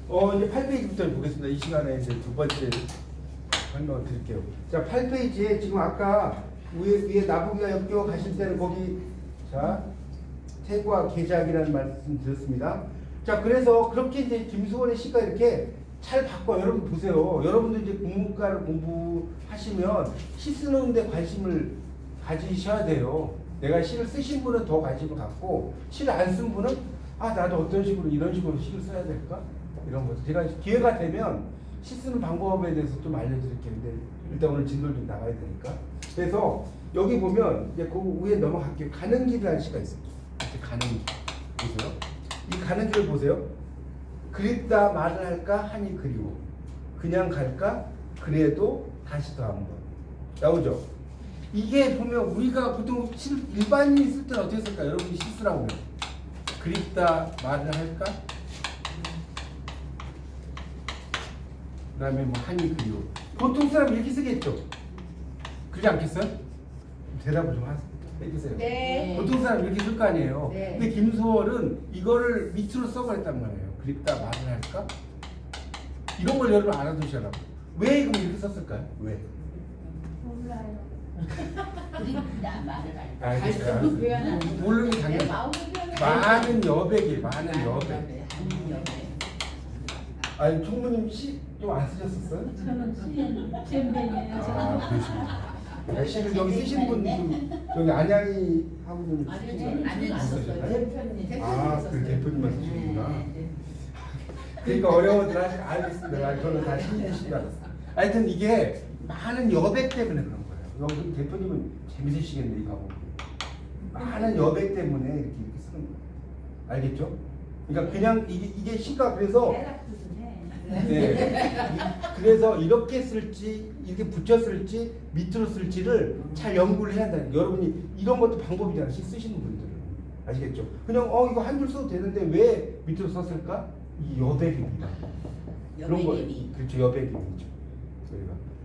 이제 8페이지부터 보겠습니다. 이 시간에 이제 두 번째 설명을 드릴게요. 자, 8페이지에 지금 아까 위에 나부기가 엮여 가실 때는 거기, 자, 태과 계작이라는 말씀 드렸습니다. 자, 그래서 그렇게 이제 김수원의 시가 이렇게 잘 바꿔. 여러분 보세요. 여러분도 이제 국문과를 공부하시면 시 쓰는 데 관심을 가지셔야 돼요. 내가 시를 쓰신 분은 더 관심을 갖고, 시를 안 쓴 분은 나도 어떤 식으로 이런 식으로 시를 써야 될까? 이런 거. 제가 기회가 되면 시 쓰는 방법에 대해서 좀 알려드릴게요. 근데 일단 오늘 진도를 좀 나가야 되니까. 그래서 여기 보면 이제 그 위에 넘어갈게요. 가는 길이라는 시가 있어요. 이렇게 가는 길. 보세요. 이 가는 길을 보세요. 그립다 말을 할까 하니 그리워. 그냥 갈까 그래도 다시 더 한번. 나오죠? 이게 보면 우리가 보통 일반인이 쓸 때는 어떻게 쓸까? 여러분이 시 쓰라고 하면 그립다 말을 할까? 그 다음에 뭐 하니 그리워. 보통 사람 이렇게 쓰겠죠? 그러지 않겠어요? 대답을 좀 해주세요. 네. 보통 사람 이렇게 쓸 거 아니에요. 네. 근데 김소월은 이거를 밑으로 써버렸단 말이에요. 그립다 말을 할까? 이런 걸 여러분 알아두시라고. 왜 이거 이렇게 썼을까요? 왜? 몰라요. 그립다 말을 할까? 알겠어요. 모르는 게 당연히. 많은 여백이 많은 여백. 아니 총무님 시 좀 안 쓰셨었어요? 저는 잼ben이에요. 그러시구나. 시를 여기 쓰신 분도 여기 안양이 하고는 안 썼어요. 그 대표님만 쓰시구나. 그러니까 어려워들 알겠습니다. 저는 다 신이신 줄 알았어요. 하여튼 이게 많은 여백 때문에 그런 거예요. 여기 대표님은 재밌으시겠네 이 과목. 많은 여백 때문에 이렇게 쓰는 거예요. 알겠죠? 그러니까 그냥 이게 시가 그래서 네. 그래서 이렇게 쓸지 이렇게 붙여 쓸지 밑으로 쓸지를 잘 연구를 해야 한다. 여러분이 이런 것도 방법이잖아요. 시 쓰시는 분들은 아시겠죠? 그냥 이거 한 줄 써도 되는데 왜 밑으로 썼을까? 이 여백입니다. 그런 거 그렇죠. 여백입니다.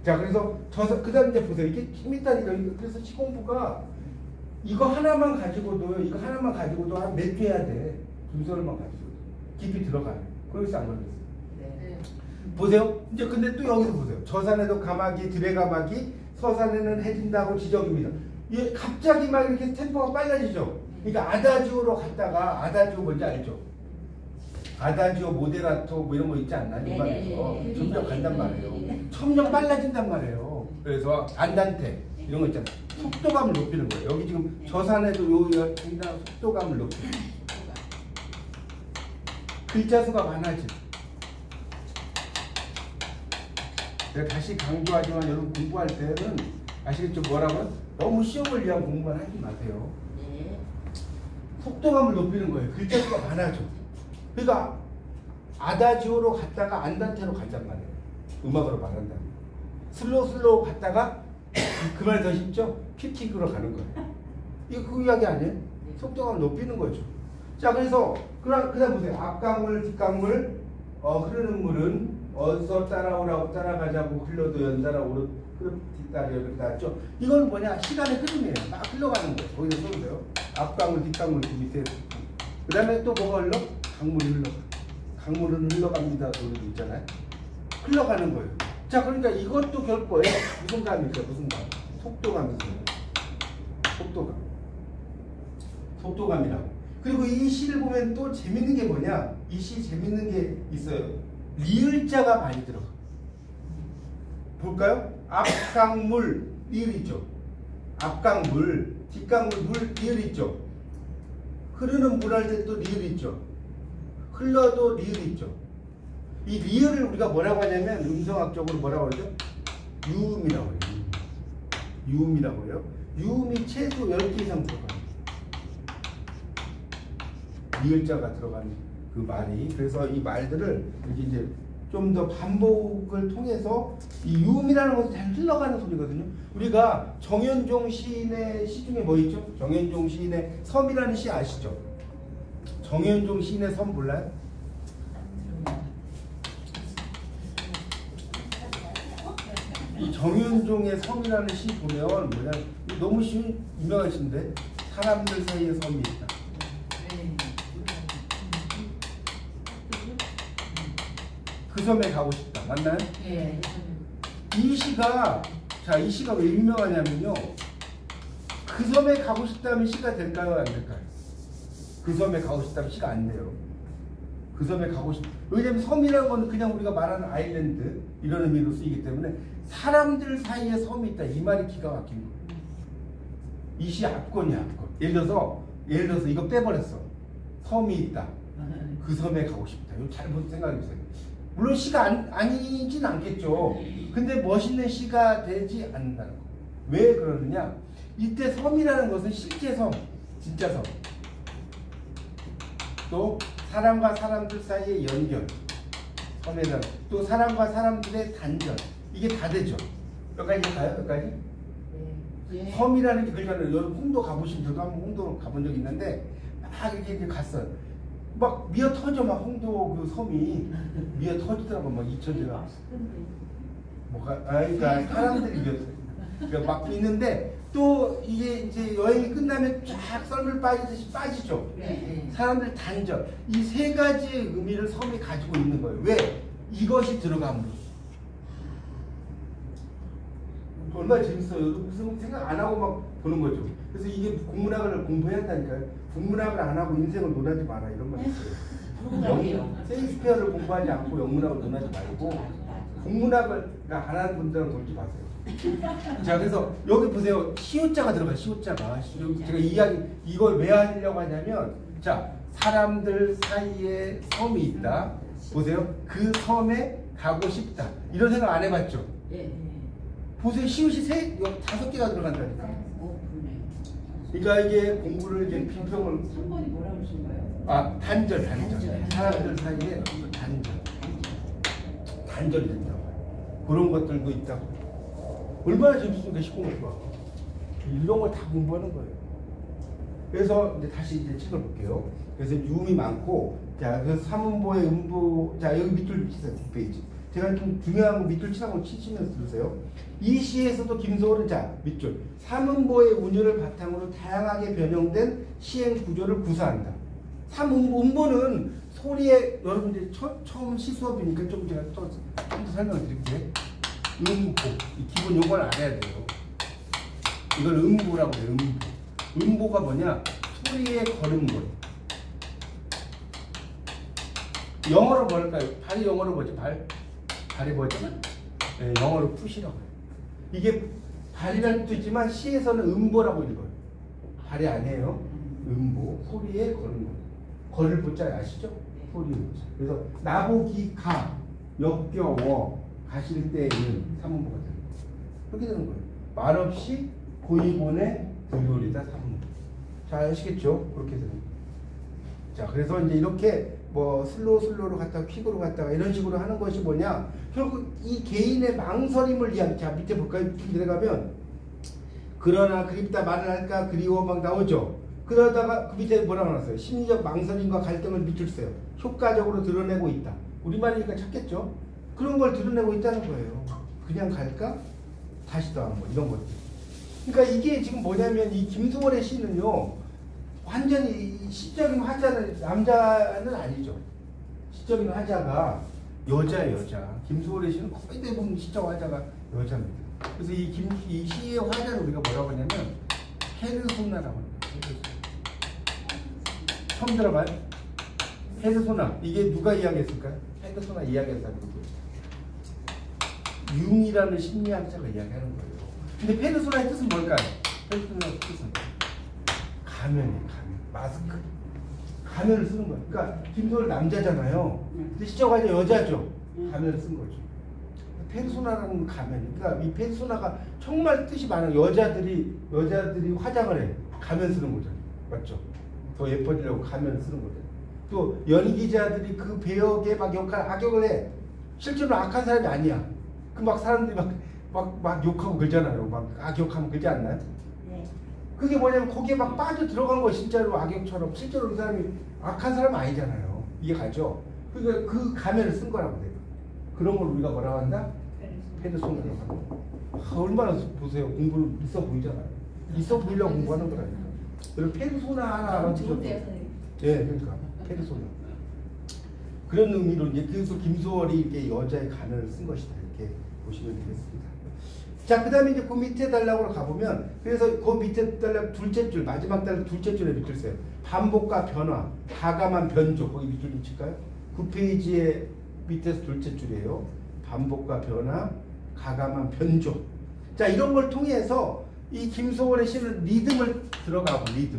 자, 그래서 그다음 이제 보세요. 이게 힘이 있다니까. 그래서 시공부가 이거 하나만 가지고도 한 몇 개 해야 돼. 김소월만 가지고 깊이 들어가요. 그래서 안 걸렸어요. 보세요. 이제 근데 또 여기서 보세요. 저산에도 가마귀, 들의 가마귀, 서산에는 해진다고 지적입니다. 이게 갑자기 막 이렇게 템포가 빨라지죠. 그러니까 아다지오로 갔다가 아다지오 뭔지 알죠? 아다지오, 모데라토 뭐 이런 거 있지 않나요? 음악에서 점점 간단 말이에요. 점점 빨라진단 말이에요. 그래서 안단테 이런 거 있잖아요. 속도감을 높이는 거예요. 여기 지금 저산에도 여기다 속도감을 높이는 거예요. 글자 수가 많아지죠. 제가 다시 강조하지만 여러분 공부할 때는 아시겠죠? 뭐라고요? 너무 시험을 위한 공부만 하지 마세요. 속도감을 높이는 거예요. 글자 수가 많아져. 그러니까 아다지오로 갔다가 안단테로 간단 말이에요. 음악으로 말한다면. 슬로우 갔다가 그 말 더 쉽죠? 킥킥으로 가는 거예요. 이거 그 이야기 아니에요? 속도감을 높이는 거죠. 자, 그래서 그다음 보세요. 앞강물, 뒷강물, 흐르는 물은 어디서 따라오라고 따라가자고 흘러도 연달아 오르 뒷다리 이렇게 나왔죠. 이건 뭐냐? 시간의 흐름이에요. 막 흘러가는 거예요. 거기서 써보세요. 앞강물, 뒷강물 그 밑에. 그 다음에 또 뭐가 흘러? 강물이 흘러가. 강물은 흘러갑니다. 노래도 있잖아요. 흘러가는 거예요. 자, 그러니까 이것도 결국에 무슨 감입니까? 무슨 감? 속도감이죠. 속도감이라고. 그리고 이 시를 보면 또 재밌는 게 뭐냐? 이 시 재밌는 게 있어요. 리을자가 많이 들어가. 볼까요? 앞강물, 리을 있죠. 앞강물, 뒷강물, 물, 리을 있죠. 흐르는 물 할 때 또 리을 있죠. 흘러도 리을 있죠. 이 리을을 우리가 뭐라고 하냐면 음성학적으로 뭐라고 하죠? 유음이라고 해요. 유음이라고 해요. 유음이 최소 10개 이상 들어가요. 리을자가 들어가는 그 말이. 그래서 이 말들을 이렇게 이제 좀 더 반복을 통해서 이 유음이라는 것은 잘 흘러가는 소리거든요. 우리가 정현종 시인의 시 중에 뭐 있죠? 정현종 시인의 섬이라는 시 아시죠? 정현종 시인의 섬 몰라요? 이 정현종의 섬이라는 시 보면 뭐냐, 너무 유명한 시인데 사람들 사이에 섬이 있다. 그 섬에 가고 싶다. 맞나요? 예. 이 시가 이 시가 왜 유명하냐면요. 그 섬에 가고 싶다면 시가 될까요? 안 될까요? 그 섬에 가고 싶다면 시가 안 돼요. 그 섬에 가고 싶. 왜냐면 섬이라는 건 그냥 우리가 말하는 아일랜드 이런 의미로 쓰이기 때문에 사람들 사이에 섬이 있다. 이 말이 기가 막힌 거예요. 이 시 압권이야, 압권. 예를 들어서 이거 빼버렸어. 섬이 있다. 그 섬에 가고 싶다. 이거 잘 생각해보세요. 물론 시가 아니진 않겠죠. 근데 멋있는 시가 되지 않는다는 거. 왜 그러느냐? 이때 섬이라는 것은 실제 섬, 진짜 섬. 또 사람과 사람들 사이의 연결, 섬에는 또 사람과 사람들의 단절. 이게 다 되죠. 여기까지 가요? 여기까지? 예. 섬이라는 게 그러잖아요. 여러분 홍도 가보신 저도 한번 홍도 가본 적 있는데 막 이렇게 갔어요. 막 미어 터져 막 홍도 그 섬이 미어 터지더라고 막 이천지가 뭐가 그러니까 사람들이 미어 그러니까 막 있는데 또 이게 이제 여행이 끝나면 쫙 썰물 빠지듯이 빠지죠. 네. 사람들 단절 이 세 가지의 의미를 섬이 가지고 있는 거예요. 왜? 이것이 들어감으로. 얼마나 재밌어요. 무슨 생각 안 하고 막 보는 거죠. 그래서 이게 국문학을 공부해야 한다니까요. 국문학을 안 하고 인생을 논하지 마라 이런 말 있어요. 셰익스피어를 공부하지 않고 영문학을 논하지 말고 국문학을 안 하는 분들은 놀지 마세요. 자, 그래서 여기 보세요. 시옷자가 들어가요. 시옷자가. 제가 이야기 이걸 왜 하려고 하냐면 자, 사람들 사이에 섬이 있다. 보세요. 그 섬에 가고 싶다. 이런 생각 안 해봤죠? 예. 보세요. 시옷이 5개가 들어간다니까. 그러니까 이게 공부를 이제 비평을 3번이 뭐라고 하신 거예요? 아, 단절. 사람들 사이에 단절이 된다고. 그런 것들도 있다고. 얼마나 재밌습니까? 19문과. 이런 걸 다 공부하는 거예요. 그래서 이제 다시 이제 책을 볼게요. 그래서 유음이 많고, 자, 그래서 삼음보의 음보, 자, 여기 밑줄 치세요. 뒷페이지. 제가 좀 중요한 거 밑줄 치라고 치시면서 들으세요. 이 시에서도 김소월은 자, 밑줄. 삼음보의 운율을 바탕으로 다양하게 변형된 시행 구조를 구사한다. 삼음보는 소리에, 여러분 이제 처음 시 수업이니까 좀 제가 좀 더 설명을 드릴게요. 음보. 기본 용어를 알아야 돼요. 이걸 음보라고 해요. 음보. 음보가 뭐냐? 소리의 걸음걸. 영어로 뭘까요? 발이 영어로 뭐지? 발이 뭐지? 네, 영어로 푸시라고 해요. 이게 발이라는 뜻도 있지만 시에서는 음보라고 읽어요. 발이 아니에요. 음보. 소리의 걸음걸. 걸을 보자 아시죠? 소리. 그래서 나보기 가, 역겨워, 가실 때에는 삼음보가 되는 거예요. 그렇게 되는 거예요. 말없이 고이본에 들요리다 삼음보. 잘 아시겠죠? 그렇게 되는 거예요. 자, 그래서 이제 이렇게 뭐 슬로우로 갔다가 퀵으로 갔다가 이런 식으로 하는 것이 뭐냐? 결국 이 개인의 망설임을 이야기. 자, 밑에 볼까요? 밑에 들어가면 그러나 그립다 말을 할까 그리워 막 나오죠. 그러다가 그 밑에 뭐라고 나왔어요? 심리적 망설임과 갈등을 밑줄세요. 효과적으로 드러내고 있다. 우리말이니까 찾겠죠? 그런 걸 드러내고 있다는 거예요. 그냥 갈까? 다시 더한 거 이런 것들. 그러니까 이게 지금 뭐냐면 이 김소월의 시는요. 완전히 시적인 화자는 남자는 아니죠. 시적인 화자가 여자예요, 여자. 김소월의 시는 거의 대부분 시적 화자가 여자입니다. 그래서 이 시의 화자를 우리가 뭐라고 하냐면 페르소나라고 합니다. 페르소나. 처음 들어봐요? 페르소나. 이게 누가 이야기했을까요? 페르소나 이야기한 사람이 융이라는 심리학자가 이야기하는 거예요. 근데 페르소나의 뜻은 뭘까요? 페르소나의 뜻은 가면이에요. 가면. 마스크. 가면을 쓰는 거예요. 그러니까 김소월 남자잖아요. 근데 시적 화자 여자죠. 가면을 쓴 거죠. 페르소나라는 가면. 그러니까 이 페르소나가 정말 뜻이 많아요. 여자들이 화장을 해. 가면 쓰는 거죠. 맞죠? 더 예뻐지려고 가면을 쓰는 거죠. 또 연기자들이 그 배역에 막 악역을 해. 실제로 악한 사람이 아니야. 그 막 사람들이 막 욕하고 그러잖아요. 막 악역하면 그러지 않나요? 네. 그게 뭐냐면 거기에 막 빠져 들어간 거 진짜로 악역처럼. 실제로 그 사람이 악한 사람은 아니잖아요. 이해 가죠? 그러니까 그 가면을 쓴 거라고 돼요. 그런 걸 우리가 뭐라고 한다? 페르소나라고 한다. 얼마나 보세요. 공부를 있어 보이잖아요. 있어 보이려고 공부하는 거라니까. 그리고 페르소나 하나 알아보죠. 좋은데요, 선생님? 예, 그러니까 페르소나. 그런 의미로 이제 그래서 김소월이 이렇게 여자의 가면을 쓴 것이다 이렇게 보시면 되겠습니다. 자, 그 다음에 이제 그 밑에 단락으로 가보면, 그래서 그 밑에 단락 둘째 줄, 마지막 단락 둘째 줄에 밑줄 써요. 반복과 변화, 가감한 변조, 거기 밑줄 좀 칠까요? 9페이지의 밑에서 둘째 줄이에요. 반복과 변화, 가감한 변조. 자, 이런 걸 통해서 이 김소월의 시는 리듬을 들어가고, 리듬.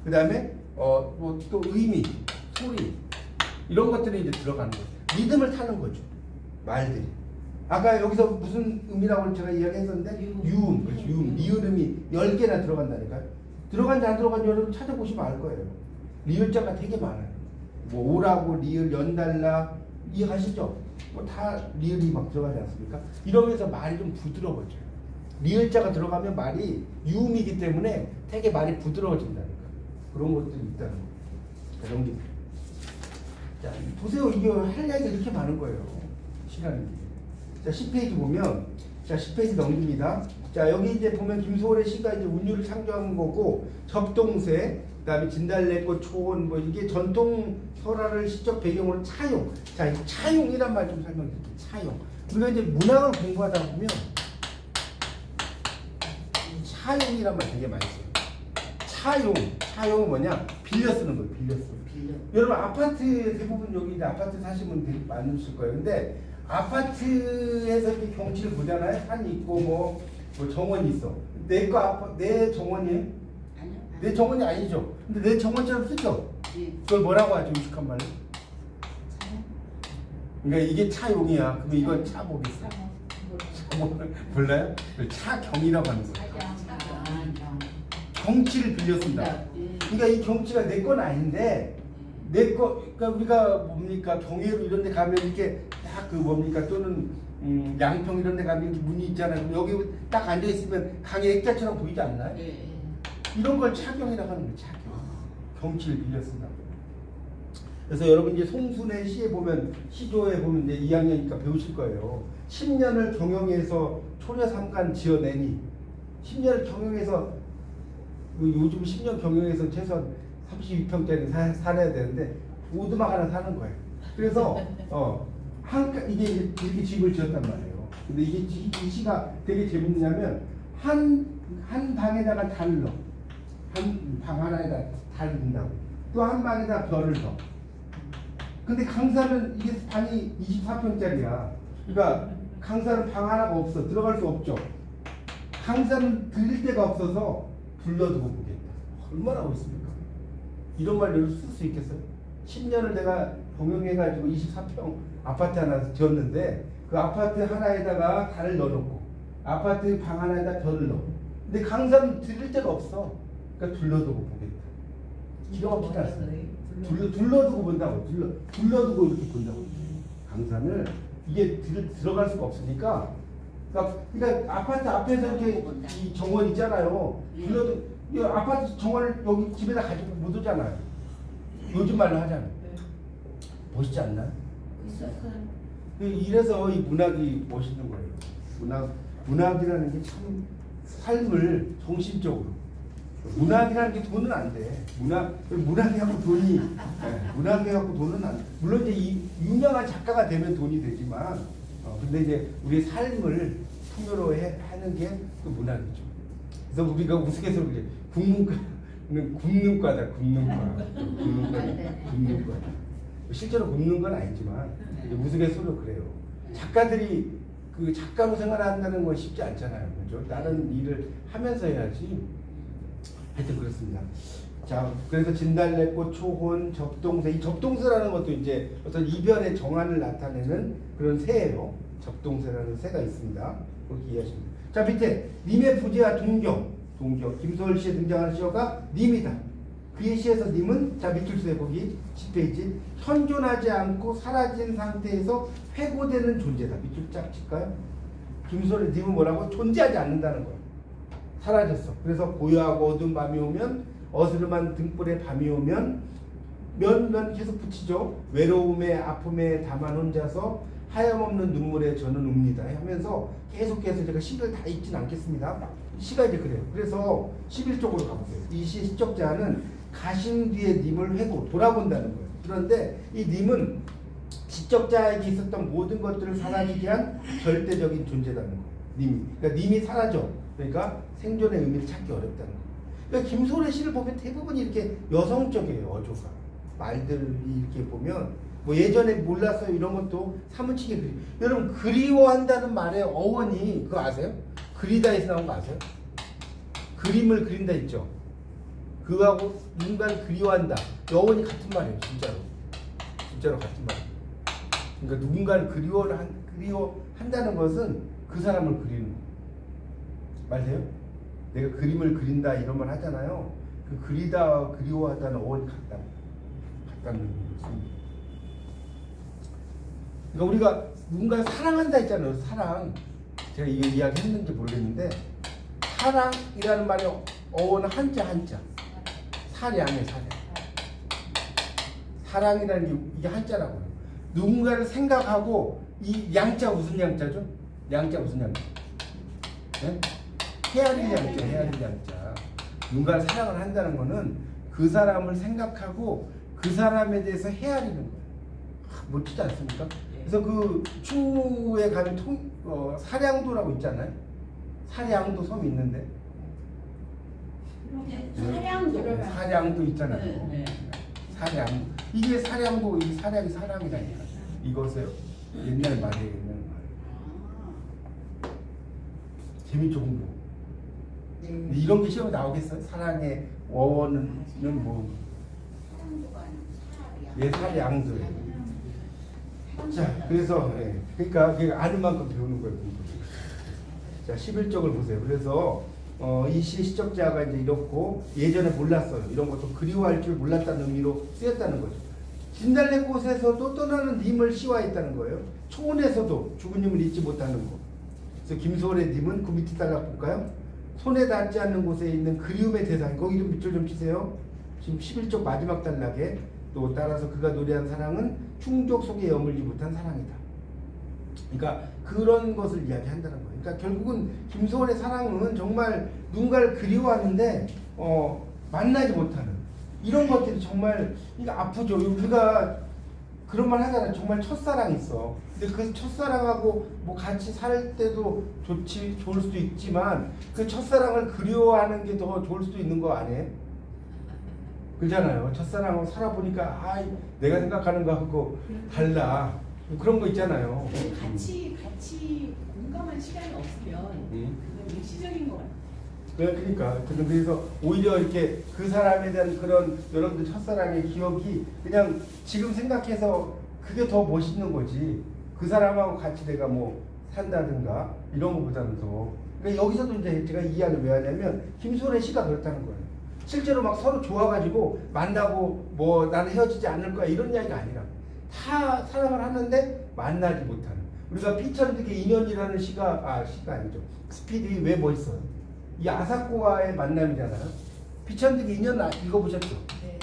그 다음에, 뭐 또 의미, 소리, 이런 것들이 이제 들어가는 거예요. 리듬을 타는 거죠. 말들이. 아까 여기서 무슨 음이라고 제가 이야기했었는데 유음, 그렇죠. 유음, 리을음이 10개나 들어간다니까요. 들어간지 안 들어간지 여러분 찾아보시면 알 거예요. 리을자가 되게 많아요. 뭐 오라고, 리을, 연달라, 이해가시죠? 뭐 다 리을이 막 들어가지 않습니까? 이러면서 말이 좀 부드러워져요. 리을자가 들어가면 말이 유음이기 때문에 되게 말이 부드러워진다니까. 그런 것들이 있다는 거. 자, 넘깁니다. 자, 보세요. 이게 할 이야기가 이렇게 많은 거예요. 시간이. 자, 10페이지 보면, 자, 10페이지 넘깁니다. 자, 여기 이제 보면 김소월의 시가 이제 운율을 창조한 거고, 접동세, 그 다음에 진달래꽃, 초원, 뭐 이게 전통 설화를 시적 배경으로 차용. 자, 이 차용이란 말 좀 설명드릴게요. 차용. 우리가 이제 문학을 공부하다 보면, 차용이란 말 되게 많이 써요. 차용은 뭐냐? 빌려 쓰는 거예요. 빌려 쓰는 거. 여러분, 아파트 대부분 여기 이제 아파트 사시는 분들이 많으실 거예요. 근데 아파트에서 이렇게 경치를 보잖아요. 산이 있고 뭐 정원이 있어. 내 정원이에요? 아니요. 내 정원이 아니죠. 근데 내 정원처럼 쓰죠. 예. 그걸 뭐라고 하죠? 음식한 말로? 그러니까 이게 차용이야. 그러면 이건 차복이있어. 몰라요? 차경이라고 하는 거예요. 경치를 빌려 쓴다. 그러니까 이 경치가 내 건 아닌데 내 거, 그러니까 우리가 뭡니까 경회로 이런 데 가면 이렇게 딱 그 뭡니까 또는 양평 이런 데 가면 이렇게 문이 있잖아요. 여기 딱 앉아 있으면 강의 액자처럼 보이지 않나요? 예. 이런 걸 차경이라고 하는 거예요. 차경. 경치를 빌려 쓴다고. 그래서 여러분 이제 송순의 시에 보면 시조에 보면 이제 2학년이니까 배우실 거예요. 10년을 경영해서 초려 삼간 지어내니 10년을 경영해서 요즘 10년 경영해서 최소한 32평짜리 살아야 되는데 오두막 하나 사는 거예요. 그래서 이게 이렇게 집을 지었단 말이에요. 근데 이게 이 시가 되게 재밌냐면 한 방에다가 달을 넣어. 한 방 하나에다 달을 넣는다고. 또 한 방에다 별을 넣어. 근데 강사는 이게 방이 24평짜리야. 그러니까 강사는 방 하나가 없어. 들어갈 수 없죠. 강사는 들릴 데가 없어서 불러두고 보겠다. 얼마나 멋있습니까? 이런 말을 쓸 수 있겠어요? 10년을 내가 경영해가지고 24평 아파트 하나 지었는데 그 아파트 하나에다가 달을 넣어놓고 아파트 방 하나에다 별을 넣어. 근데 강사는 들릴 데가 없어. 그러니까 둘러두고 보겠다. 기가 막히지 않습니까? 둘러두고 본다고. 둘러두고 이렇게 본다고. 강산을 이게 들어갈 수가 없으니까. 그러니까 아파트 앞에서 이렇게 이 정원 있잖아요. 이 아파트 정원을 여기 집에다 가지고 못 오잖아요. 요즘 말로 하잖아요. 멋있지 않나요? 이래서 이 문학이 멋있는 거예요. 문학이라는 게 참 삶을 정신적으로. 문학이라는 게 돈은 안 돼. 문학이 갖고 돈이, 문학이 갖고 돈은 안 돼. 물론 이제 이 유명한 작가가 되면 돈이 되지만, 근데 이제 우리의 삶을 풍요로 하는 게 그 문학이죠. 그래서 우리가 우스갯소리로 그래. 국문과는 굶는과다, 굶는과. 굶는과. 실제로 굶는 건 아니지만, 우스갯소리로 그래요. 작가들이 그 작가로 생활한다는 건 쉽지 않잖아요. 그죠? 다른 일을 하면서 해야지. 하여튼 그렇습니다. 자, 그래서 진달래꽃, 초혼, 접동새. 이 접동새라는 것도 이제 어떤 이별의 정환을 나타내는 그런 새예요. 접동새라는 새가 있습니다. 그렇게 이해하시면 돼요. 자, 밑에 님의 부재와 동경. 김소월 시에 등장하는 시어가 님이다. 그의 시에서 님은 자 밑줄 쓰세요. 거기 10페이지. 현존하지 않고 사라진 상태에서 회고되는 존재다. 밑줄 쫙 칠까요? 김소월의 님은 뭐라고? 존재하지 않는다는 거예요. 사라졌어. 그래서 고요하고 어두운 밤이 오면 어스름한 등불의 밤이 오면 면 계속 붙이죠. 외로움에 아픔에 다만 혼자서 하염없는 눈물에 저는 웁니다 하면서 계속해서 제가 시를 다 읽진 않겠습니다. 시가 이제 그래요. 그래서 11쪽으로 가보세요. 이 시의 시적자는 가신 뒤에 님을 회고 돌아본다는 거예요. 그런데 이 님은 지적자에게 있었던 모든 것들을 사라지게 한 절대적인 존재라는 거. 님이. 그러니까 님이 사라져. 그러니까 생존의 의미를 찾기 어렵다는 거. 그러니까 김소래 씨를 보면 대부분 이렇게 여성적이에요. 어조가. 말들이 이렇게 보면 뭐 예전에 몰랐어요 이런 것도 사무치게 여러분 그리워한다는 말의 어원이 그거 아세요? 그리다에서 나온 거 아세요? 그림을 그린다 있죠. 그거하고 누군가를 그리워한다. 어원이 같은 말이에요. 진짜로 같은 말. 그러니까 누군가를 그리워한다는 것은 그 사람을 그리는 거. 말돼요? 내가 그림을 그린다 이런 말 하잖아요. 그 그리다 그리워하다는 어원이 같다는 뜻입니다. 그러니까 우리가 누군가를 사랑한다 했잖아요. 사랑. 제가 이게 이야기했는지 모르겠는데 사랑이라는 말의 어원은 한자. 사량이에요. 사랑이라는 게 이게 한자라고요. 누군가를 생각하고 이 양자 무슨 양자죠? 양자 무슨 양자? 네? 헤아릴 양자. 누군가를 사랑을 한다는 거는 그 사람을 생각하고 그 사람에 대해서 헤아리는 거예요. 멋지지 않습니까? 그래서 그 충무에 가면 사량도라고 있잖아요. 사량도 섬이 있는데. 사량도 있잖아요. 네. 사량. 이게 사량도, 이 사량이 사랑이라니까. 이거세요. 옛날 말이에요. 재밌죠, 공부. 이런 게 시험에 나오겠어요? 사랑의 어원은 뭐. 예, 사량도예요. 자, 그래서 그러니까 아는 만큼 배우는 거예요. 자, 11쪽을 보세요. 그래서 이 시의 시적자가 이제 이렇고 예전에 몰랐어요. 이런 것도 그리워할 줄 몰랐다는 의미로 쓰였다는 거죠. 진달래꽃에서도 떠나는 님을 시화했다는 거예요. 초원에서도 죽은 님을 잊지 못하는 거. 그래서 김소월의 님은 그 밑에 달라 볼까요? 손에 닿지 않는 곳에 있는 그리움의 대상. 거기 좀 밑줄 좀 치세요. 지금 11쪽 마지막 단락에 또 따라서 그가 노래한 사랑은 충족 속에 여물지 못한 사랑이다. 그러니까 그런 것을 이야기한다는 거예요. 그러니까 결국은 김소월의 사랑은 정말 누군가를 그리워하는데 만나지 못하는 이런 것들이 정말 이거 아프죠. 우리가 그런 말 하잖아요. 정말 첫사랑이 있어. 근데 그 첫사랑하고 뭐 같이 살 때도 좋을 수도 있지만 그 첫사랑을 그리워하는 게 더 좋을 수도 있는 거 아니에요? 그렇잖아요. 첫사랑하고 살아보니까 내가 생각하는 거하고 달라. 그런 거 있잖아요. 같이 공감할 시간이 없으면 그건 일시적인 것 같아요. 그러니까 그래서 오히려 이렇게 그 사람에 대한 그런 여러분들 첫사랑의 기억이 그냥 지금 생각해서 그게 더 멋있는 거지. 그 사람하고 같이 내가 뭐 산다든가 이런 것보다는 더. 그러니까 여기서도 이제 제가 이 이야기를 왜 하냐면 김소래 씨가 그렇다는 거예요. 실제로 막 서로 좋아가지고 만나고 뭐 나는 헤어지지 않을 거야 이런 이야기가 아니라 다 사랑을 하는데 만나지 못하는. 우리가 피천득의 인연이라는 시가 아니죠. 스피드 왜 멋있어요? 이 아사코와의 만남이잖아요. 피천득의 인연 읽어보셨죠? 네.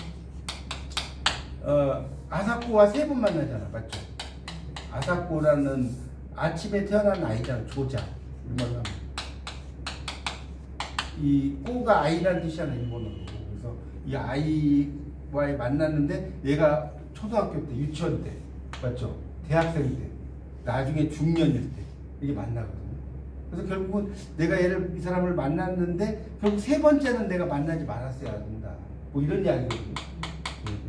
아사코와 세 번 만나잖아, 맞죠? 아사코라는 아침에 태어난 아이잖아, 조자. 우리말로 하면. 이 꼬가 아이라는 뜻이잖아, 일본어로. 그래서 이 아이와의 만났는데 얘가 초등학교 때, 유치원 때, 맞죠? 대학생 때, 나중에 중년일 때 이게 만나거든요. 그래서 결국은 내가 이 사람을 만났는데 결국 세 번째는 내가 만나지 말았어야 한다. 뭐 이런 이야기거든요.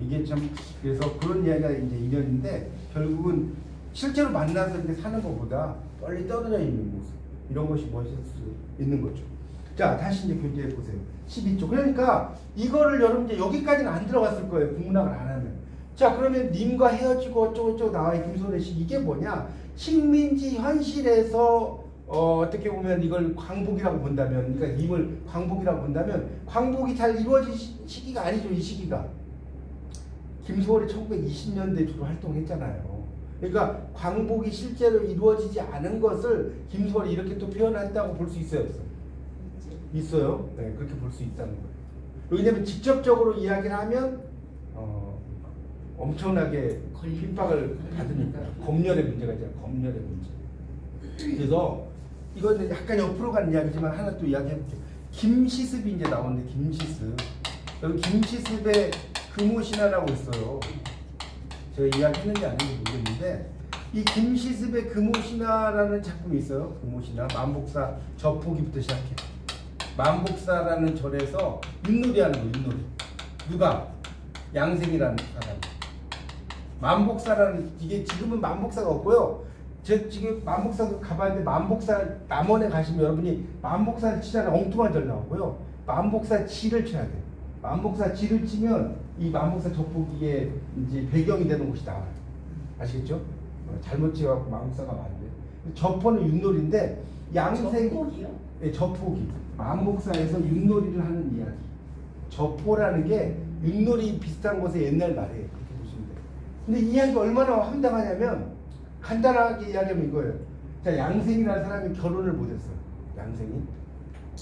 이게 참 그래서 그런 이야기가 이제 인연인데 결국은 실제로 만나서 이렇게 사는 것보다 빨리 떨어져 있는 모습 이런 것이 멋있을 수 있는 거죠. 자, 다시 이제 교재해 보세요. 12쪽. 그러니까 이거를 여러분 이제 여기까지는 안 들어갔을 거예요. 국문학을 안 하면. 자, 그러면 님과 헤어지고 어쩌고저쩌고 나와요. 김소래 씨. 이게 뭐냐? 식민지 현실에서 어떻게 보면 이걸 광복이라고 본다면, 그러니까 님을 광복이라고 본다면 광복이 잘 이루어진 시기가 아니죠. 이 시기가. 김소월이 1920년대 주로 활동했잖아요. 그러니까 광복이 실제로 이루어지지 않은 것을 김소월이 이렇게 또 표현했다고 볼 수 있어요. 있어요. 네, 그렇게 볼 수 있다는 거예요. 왜냐하면 직접적으로 이야기를 하면 엄청나게 핍박을 받으니까 검열의 문제가 있잖아요. 검열의 문제. 그래서 이거는 약간 옆으로 간 이야기지만 하나 또 이야기해볼게요. 김시습이 이제 나오는데 김시습. 여러분 김시습의 금오신화라고 있어요. 제가 이야기했는지 안 했는지 모르겠는데 이 김시습의 금오신화라는 작품이 있어요. 금오신화 만복사 저포기부터 시작해. 만복사라는 절에서 윷놀이하는 거 윷놀이. 누가? 양생이라는 사람. 만복사라는 이게 지금은 만복사가 없고요. 제 지금 만복사도 가봤는데 만복사 남원에 가시면 여러분이 만복사를 치잖아요. 엉뚱한 절 나오고요. 만복사 지를 쳐야 돼. 만복사 지를 치면 이 만복사 저포기에 이제 배경이 되는 곳이 나와요. 아시겠죠? 잘못 지어갖고 만복사가 안 돼. 저포는 윷놀이인데 양생 저포기요? 네, 저포기. 만복사에서 윷놀이를 하는 이야기. 저포라는 게 윷놀이 비슷한 곳의 옛날 말이에요. 그렇게 보시면 돼요. 근데 이 이야기가 얼마나 황당하냐면 간단하게 이야기하면 이거예요. 자, 양생이라는 사람이 결혼을 못했어요. 양생이.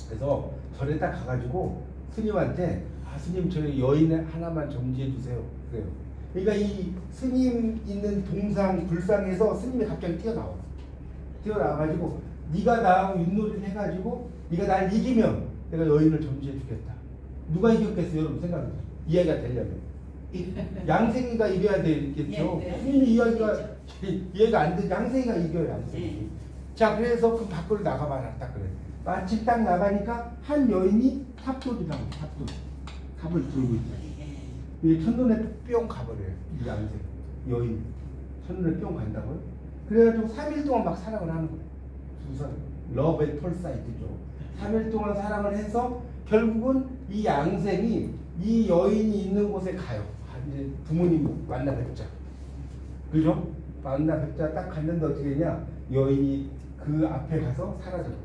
그래서 절에 딱 가가지고 스님한테 스님 저희 여인 하나만 점지해 주세요. 그래요. 그러니까 이 스님 있는 동상 불상에서 스님이 갑자기 튀어나와가지고 네가 나하고 윷놀이를 해가지고 네가 날 이기면 내가 여인을 점지해 주겠다. 누가 이겼겠어요? 여러분 생각해요. 이해가 되려면. 양생이가 이겨야 되겠죠. 스님이 이해가 안 되지. 양생이가 이겨요. 양생이. 자, 그래서 그 밖으로 나가봐라. 딱 그래. 마침 딱 나가니까 한 여인이 탑돌이라고 탑돌. 탑을 들고 있다. 이 첫눈에 뿅 가버려요. 이 양생. 여인. 첫눈에 뿅 간다고요? 그래가지고 3일 동안 막 사랑을 하는 거예요. 두 사람. 러브 앳 펄사이트죠. 3일 동안 사랑을 해서 결국은 이 양생이 이 여인이 있는 곳에 가요. 이제 부모님 만나 뵙자. 그죠? 만나 뵙자 딱 갔는데 어떻게 되냐? 여인이 그 앞에 가서 사라져요.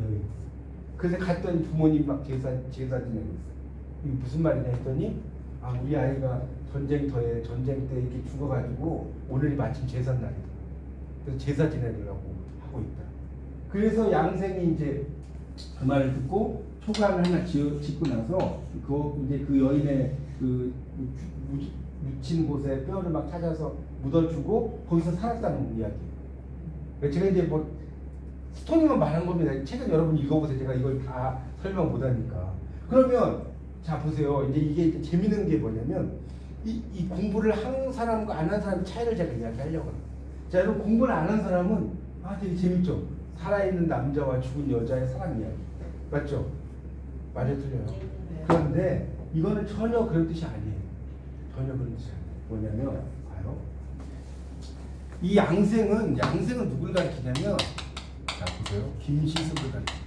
여인. 그래서 갔더니 부모님 막 제사 지내고 있어요. 이게 무슨 말이냐 했더니 우리 아이가 전쟁터에 전쟁 때 이렇게 죽어가지고 오늘이 마침 제삿날이다. 그래서 제사 지내려고 하고 있다. 그래서 양생이 이제 그 말을 듣고 초가를 하나 짓고 나서 이제 그 여인의 그 묻힌 곳에 뼈를 막 찾아서 묻어주고 거기서 살았다는 이야기예요. 제가 이제 뭐 스토리만 말한 겁니다. 책은 여러분 읽어보세요. 제가 이걸 다 설명 못하니까. 그러면 자 보세요. 이제 이게 재밌는 게 뭐냐면 이 공부를 한 사람과 안 한 사람의 차이를 제가 이야기하려고 합니다. 자, 여러분 공부를 안 한 사람은 되게 재밌죠. 살아있는 남자와 죽은 여자의 사랑 이야기. 맞죠? 맞아요, 틀려요. 그런데 이거는 전혀 그런 뜻이 아니에요. 전혀 그런 뜻이 아니에요. 뭐냐면 봐요. 이 양생은 누굴 가리키냐면 자 보세요. 김시습을 가리켜요.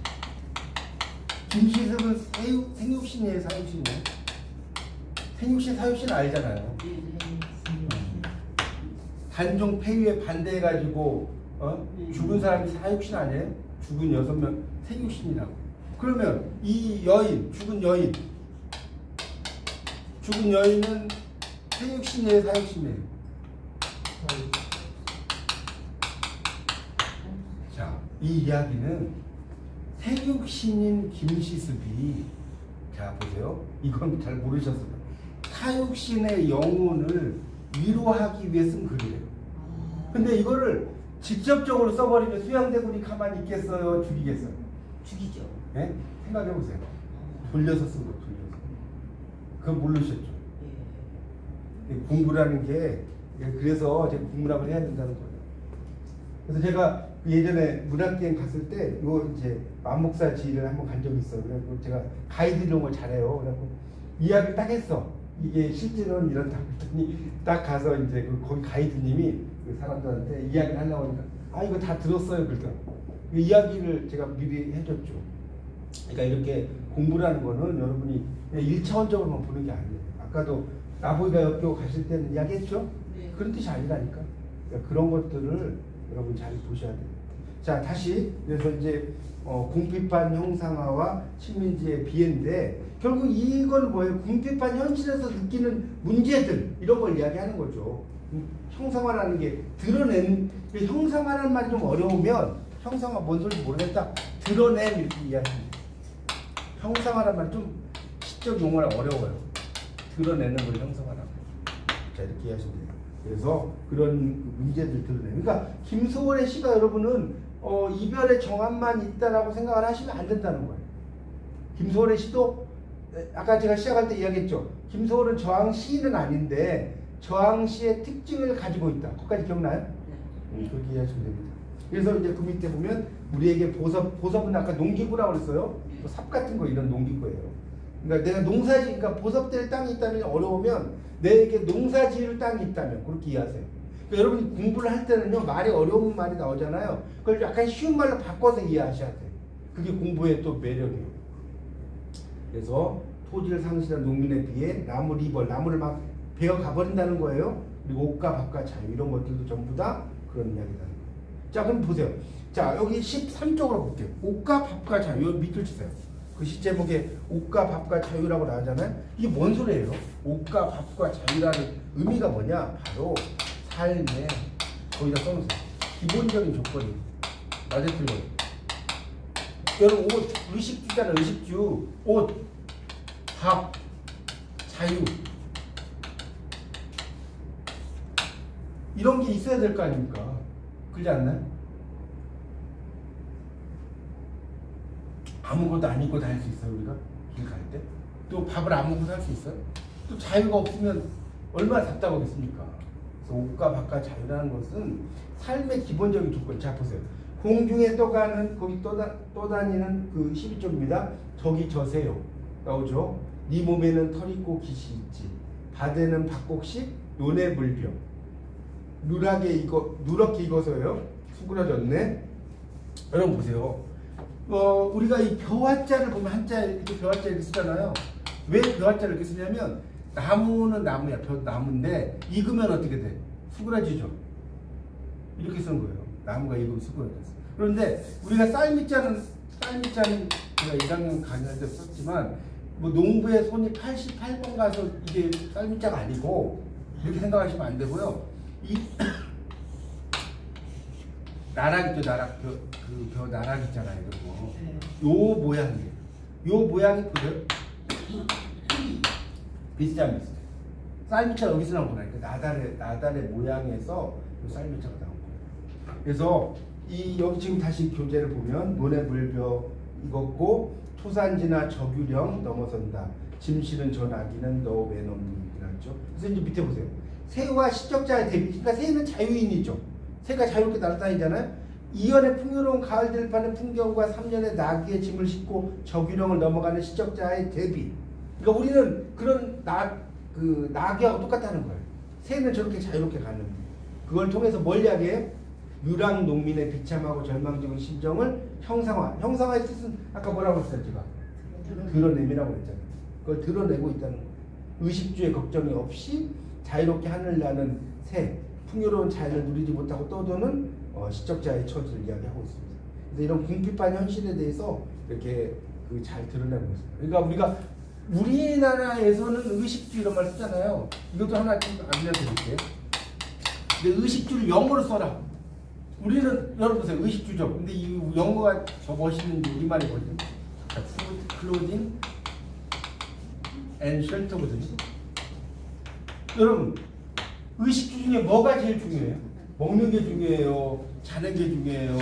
김시습은 생육신이에요, 사육신이에요? 생육신, 사육신 알잖아요. 단종 폐위에 반대해가지고 죽은 사람이 사육신 아니에요? 죽은 6명 생육신이라고. 그러면 이 여인, 죽은 여인은 생육신이에요, 사육신이에요? 자, 이 이야기는 생육신인 김시습이 자 보세요. 이건 잘 모르셨어요. 사육신의 영혼을 위로하기 위해 쓴 글이에요. 근데 이거를 직접적으로 써버리면 수양대군이 가만히 있겠어요? 죽이겠어요? 죽이죠. 네? 생각해보세요. 돌려서 쓴 거, 돌려서. 그거 모르셨죠? 공부라는 게 그래서 제가 국문학을 해야 된다는 거예요. 그래서 제가 예전에 문학여행 갔을 때 이거 이제 만복사 지를 한번 간 적이 있어요. 그래서 제가 가이드 이런 걸 잘해요. 그래서 이야기를 딱 했어. 이게 실제로는 이렇다. 그랬더니 딱 가서 이제 거기 가이드님이 그 사람들한테 이야기를 하려고 하니까 이거 다 들었어요. 그러더라고요. 그 이야기를 제가 미리 해줬죠. 그러니까 이렇게 공부라는 거는 여러분이 1차원적으로만 보는 게 아니에요. 아까도 나보기가 역교 가실 때는 이야기했죠? 네. 그런 뜻이 아니라니까. 그러니까 그런 것들을 여러분 잘 보셔야 돼요. 자, 다시 그래서 이제 궁핍한 형상화와 식민지의 비애인데 결국 이건 뭐예요? 궁핍한 현실에서 느끼는 문제들 이런 걸 이야기하는 거죠. 형상화라는 게 드러낸 형상화라는 말이 좀 어려우면 형상화 뭔 소리인지 모르겠다. 드러낸 이렇게 이야기합니다. 형상화라는 말이 좀 시적 용어라 어려워요. 드러내는 걸 형상화라고. 자, 이렇게 이해하시면 돼요. 그래서 그런 문제들 드러내요. 그러니까 김소월의 시가 여러분은 이별의 정함만 있다라고 생각을 하시면 안 된다는 거예요. 김소월의 시도 아까 제가 시작할 때 이야기했죠. 김소월은 저항 시인은 아닌데 저항시의 특징을 가지고 있다. 거기까지 기억나요? 그렇게 이해하시면 됩니다. 그래서 이제 그 밑에 보면 우리에게 보섭은 아까 농기구라고 그랬어요. 뭐 삽 같은 거 이런 농기구예요. 그러니까 내가 농사지, 그러니까 보섭될 땅이 있다면 어려우면 내게 농사지을 땅이 있다면 그렇게 이해하세요. 그러니까 여러분이 공부를 할 때는요 말이 어려운 말이 나오잖아요. 그걸 약간 쉬운 말로 바꿔서 이해하셔야 돼요. 그게 공부의 또 매력이에요. 그래서 토지를 상실한 농민에 비해 나무를 막 베어 가버린다는 거예요. 그리고 옷과 밥과 자유 이런 것들도 전부 다 그런 이야기라는 거예요. 자 그럼 보세요. 자 여기 13쪽으로 볼게요. 옷과 밥과 자유. 여기 밑줄 치세요. 그 시제목에 옷과 밥과 자유라고 나오잖아요. 이게 뭔 소리예요? 옷과 밥과 자유라는 의미가 뭐냐? 바로 삶의 거기다 써놓으세요. 기본적인 조건이 맞아요, 틀려요? 여러분 옷 의식주잖아요. 의식주. 옷, 밥, 자유 이런 게 있어야 될 거 아닙니까? 그렇지 않나요? 아무것도 안 입고 다닐 수 있어요, 우리가? 길 갈 때? 또 밥을 안 먹고 살 수 있어요? 또 자유가 없으면 얼마나 답답하겠습니까? 그래서 옷과 밥과 자유라는 것은 삶의 기본적인 조건. 자, 보세요. 공중에 떠가는, 거기 떠다니는 그 12쪽입니다. 저기 저세요. 나오죠? 네 몸에는 털 있고 깃이 있지. 바다는 박곡식, 논에 물벼. 누렇게 익어서요. 수그러졌네. 여러분 보세요. 우리가 이 벼화자를 보면 한자 이렇게 벼화자 이렇게 쓰잖아요. 왜 벼화자를 이렇게 쓰냐면 나무는 나무야. 나무인데 익으면 어떻게 돼? 수그러지죠. 이렇게 쓰는 거예요. 나무가 익으면 수그러졌어. 그런데 우리가 쌀밑자는 제가 1학년 강의할 때 썼지만 뭐 농부의 손이 88번 가서 이게 쌀밑자가 아니고 이렇게 생각하시면 안 되고요. 이 나락 있죠, 나락. 벼 나락 있잖아요, 이거. 요 모양이에요. 요 모양이 보세요. 비슷한 비슷해. 쌀밑자가 여기서 나온 거라니까. 나달의 모양에서 요 쌀밑자가 나온 거예요. 그래서 여기 지금 다시 교재를 보면 논에 물벼 익었고 토산지나 저규령 넘어선다. 짐실은 전하기는 너 왜 넘니? 그랬죠. 그래서 이제 밑에 보세요. 새와 시적자의 대비. 그러니까 새는 자유인이죠. 새가 자유롭게 날아다니잖아요. 2년의 풍요로운 가을 들판의 풍경과 3년의 나귀의 짐을 싣고 저규령을 넘어가는 시적자의 대비. 그러니까 우리는 그런 나귀하고 똑같다는 거예요. 새는 저렇게 자유롭게 가는. 그걸 통해서 뭘 이야기해요? 유랑 농민의 비참하고 절망적인 심정을 형상화의 뜻은 아까 뭐라고 했어요, 제가? 드러냄이라고 했잖아요. 그걸 드러내고 있다는 거예요. 의식주의 걱정이 없이 자유롭게 하늘 나는 새, 풍요로운 자유를 누리지 못하고 떠도는 시적자의 처지를 이야기하고 있습니다. 그래서 이런 궁핍한 현실에 대해서 이렇게 잘 드러내고 있습니다. 그러니까 우리나라에서는 의식주 이런 말 쓰잖아요. 이것도 하나 좀 알려드릴게요. 근데 의식주를 영어로 써라. 우리는 여러분 보세요. 의식주죠. 근데 이 영어가 저 멋있는지 우리말이 뭐죠? Food, clothing, and shelter거든요. 여러분 의식주 중에 뭐가 제일 중요해요? 먹는 게 중요해요? 자는 게 중요해요?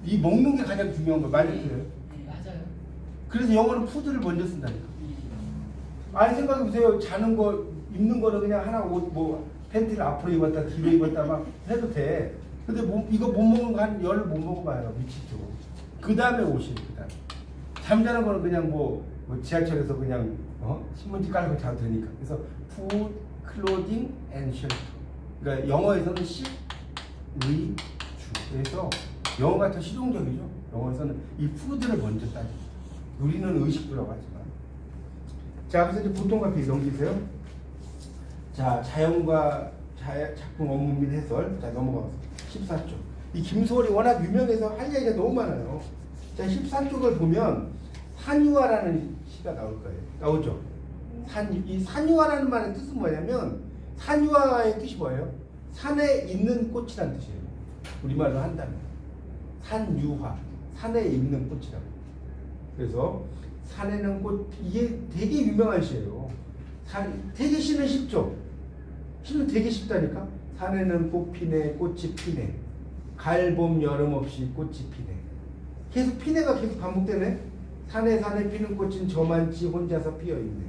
이 먹는 게 가장 중요한 거예요. 맞아요? 맞아요. 그래서 영어는 푸드를 먼저 쓴다니까. 아니 생각해보세요. 자는 거, 입는 거는 그냥 하나 옷, 팬티를 앞으로 입었다 뒤로 입었다 막 해도 돼. 근데 이거 못 먹는 거 한 열을 못 먹어봐요. 미치죠. 그 다음에 옷이 그 다음에. 잠자는 거는 그냥 지하철에서 그냥 신문지 깔고 자도 되니까. 그래서 food, clothing and shelter. 그러니까 영어에서는 식, 의, 주. 그래서 영어가 더 실용적이죠. 영어에서는 이 푸드를 먼저 따지죠. 우리는 의식주라고 하지만. 자, 그래서 이제 보통 카피 넘기세요. 자, 자연과 작품 원문 및 해설. 자, 넘어가서 14쪽. 이 김소월이 워낙 유명해서 할 얘기가 너무 많아요. 자, 14쪽을 보면 산유화라는 시가 나올 거예요. 나오죠? 이 산유화라는 말의 뜻은 뭐냐면 산유화의 뜻이 뭐예요? 산에 있는 꽃이라는 뜻이에요. 우리말로 한다면 산유화, 산에 있는 꽃이라고. 그래서 산에는 꽃, 이게 되게 유명한 시예요. 되게 시는 쉽죠? 시는 되게 쉽다니까? 산에는 꽃 피네, 꽃이 피네. 가을, 봄, 여름 없이 꽃이 피네. 계속 피네가 계속 반복되네? 산에 피는 꽃은 저만치 혼자서 피어있네.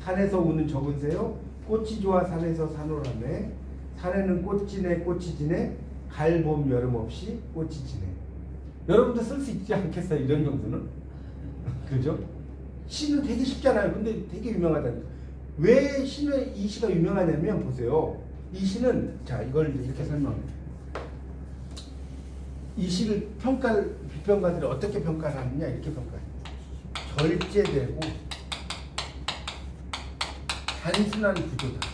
산에서 우는 적은 새요, 꽃이 좋아 산에서 산호라네. 산에는 꽃 지네 꽃이 지네. 가을 봄 여름 없이 꽃이 지네. 여러분도 쓸 수 있지 않겠어요? 이런 정도는? 그죠? 시는 되게 쉽잖아요. 근데 되게 유명하다니까. 왜 시는 이 시가 유명하냐면 보세요. 이 시는 자 이걸 이렇게 설명해. 이 시를 비평가들이 어떻게 평가를 하느냐 이렇게 평가해. 절제되고 단순한 구조다.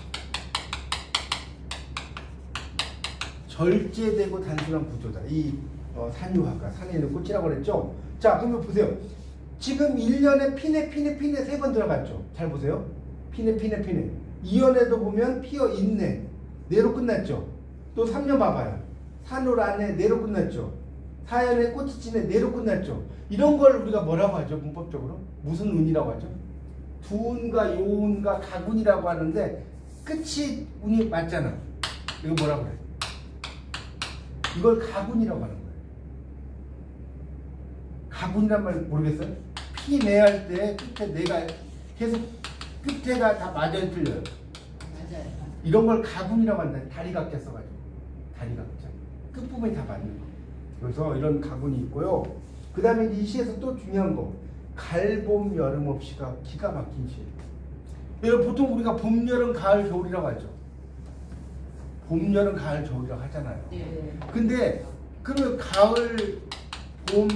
절제되고 단순한 구조다. 이 산유화가 산에 있는 꽃이라고 그랬죠. 자 그러면 보세요. 지금 1년에 피네 3번 들어갔죠. 잘 보세요. 피네 2년에도 보면 피어 있네. 네로 끝났죠. 또 3년 봐봐요. 산호라네 네로 끝났죠. 4년에 꽃이 지네 네로 끝났죠. 이런 걸 우리가 뭐라고 하죠? 문법적으로? 무슨 운이라고 하죠? 두운과 요운과 가군이라고 하는데 끝이 운이 맞잖아. 이거 뭐라고 그래? 이걸 가군이라고 하는 거예요. 가군이란 말 모르겠어요? 피 내할 때 끝에 내가 계속 끝에가 다 맞아요, 틀려요? 맞아요. 이런 걸 가군이라고 한다. 다리각자 써가지고 다리각자 끝부분이 다 맞는 거. 그래서 이런 가군이 있고요. 그 다음에 이 시에서 또 중요한 거 가을 봄 여름 없이가 기가 막힌 시예요. 여러분 보통 우리가 봄 여름 가을 겨울이라고 하죠. 봄 여름 가을 겨울이라고 하잖아요. 네. 근데 그러면 가을 봄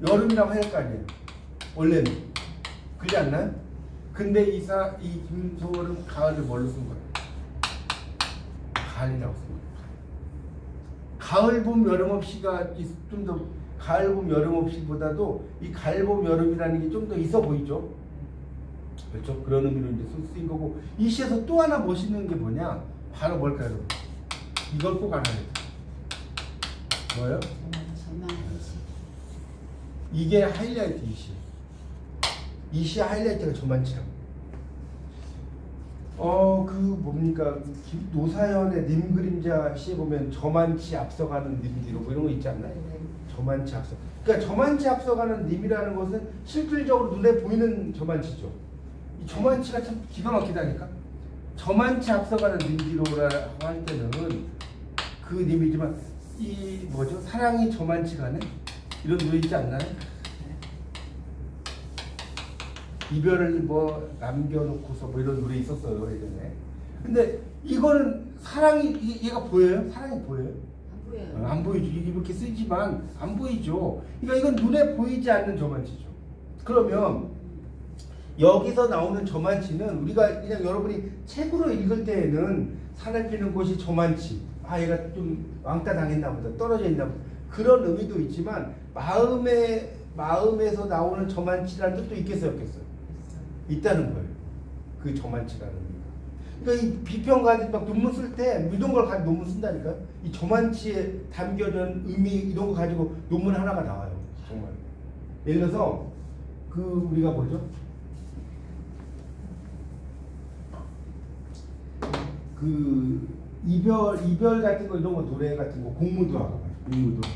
여름이라고 해야 할 거 아니에요. 원래는 그렇지 않나요? 근데 이 김소월은 가을을 뭘로 쓴 거예요? 가을이라고 쓴 거예요. 가을 봄 여름 없이가 좀 더 가을 봄 여름 없이보다도 이 가을 봄 여름이라는 게 좀 더 있어 보이죠? 그렇죠? 그런 의미로 이제 쓰인 거고 이 시에서 또 하나 멋있는 게 뭐냐? 바로 뭘까요? 여러분? 이걸 꼭 알아야 돼. 뭐예요? 이게 하이라이트 이 시. 이 시의 하이라이트가 저만치라고. 그 뭡니까? 노사연의 님 그림자 시에 보면 저만치 앞서가는 님뒤로 뭐 이런 거 있지 않나요? 저만치 앞서. 그러니까 저만치 앞서가는 님이라는 것은 실질적으로 눈에 보이는 저만치죠. 이 저만치가 참 기가 막히다니까. 저만치 앞서가는 님뒤로라고 할 때는 그 님이지만 이 뭐죠? 사랑이 저만치 가네? 이런 노래 있지 않나요? 이별을 뭐 남겨놓고서 뭐 이런 노래 있었어요 예전에. 근데 이거는 사랑이 얘가 보여요? 사랑이 보여요? 안 보여요. 안 보이죠. 이렇게 쓰지만 안 보이죠. 그러니까 이건 눈에 보이지 않는 저만치죠. 그러면 여기서 나오는 저만치는 우리가 그냥 여러분이 책으로 읽을 때에는 산을 피는 곳이 저만치. 아 얘가 좀 왕따 당했나 보다. 떨어져 있나 보다. 그런 의미도 있지만 마음에서 나오는 저만치라는 뜻도 있겠어요, 없겠어요? 있다는 거예요. 그 저만치라는 의미가. 그러니까 이 비평가들이 막 논문 쓸 때 이런 걸 가지고 논문 쓴다니까요. 이 저만치에 담겨진 의미 이런 거 가지고 논문 하나가 나와요. 정말. 예를 들어서 그 우리가 뭐죠? 그 이별 같은 거 이런 거 노래 같은 거 공무도 하고 공무도.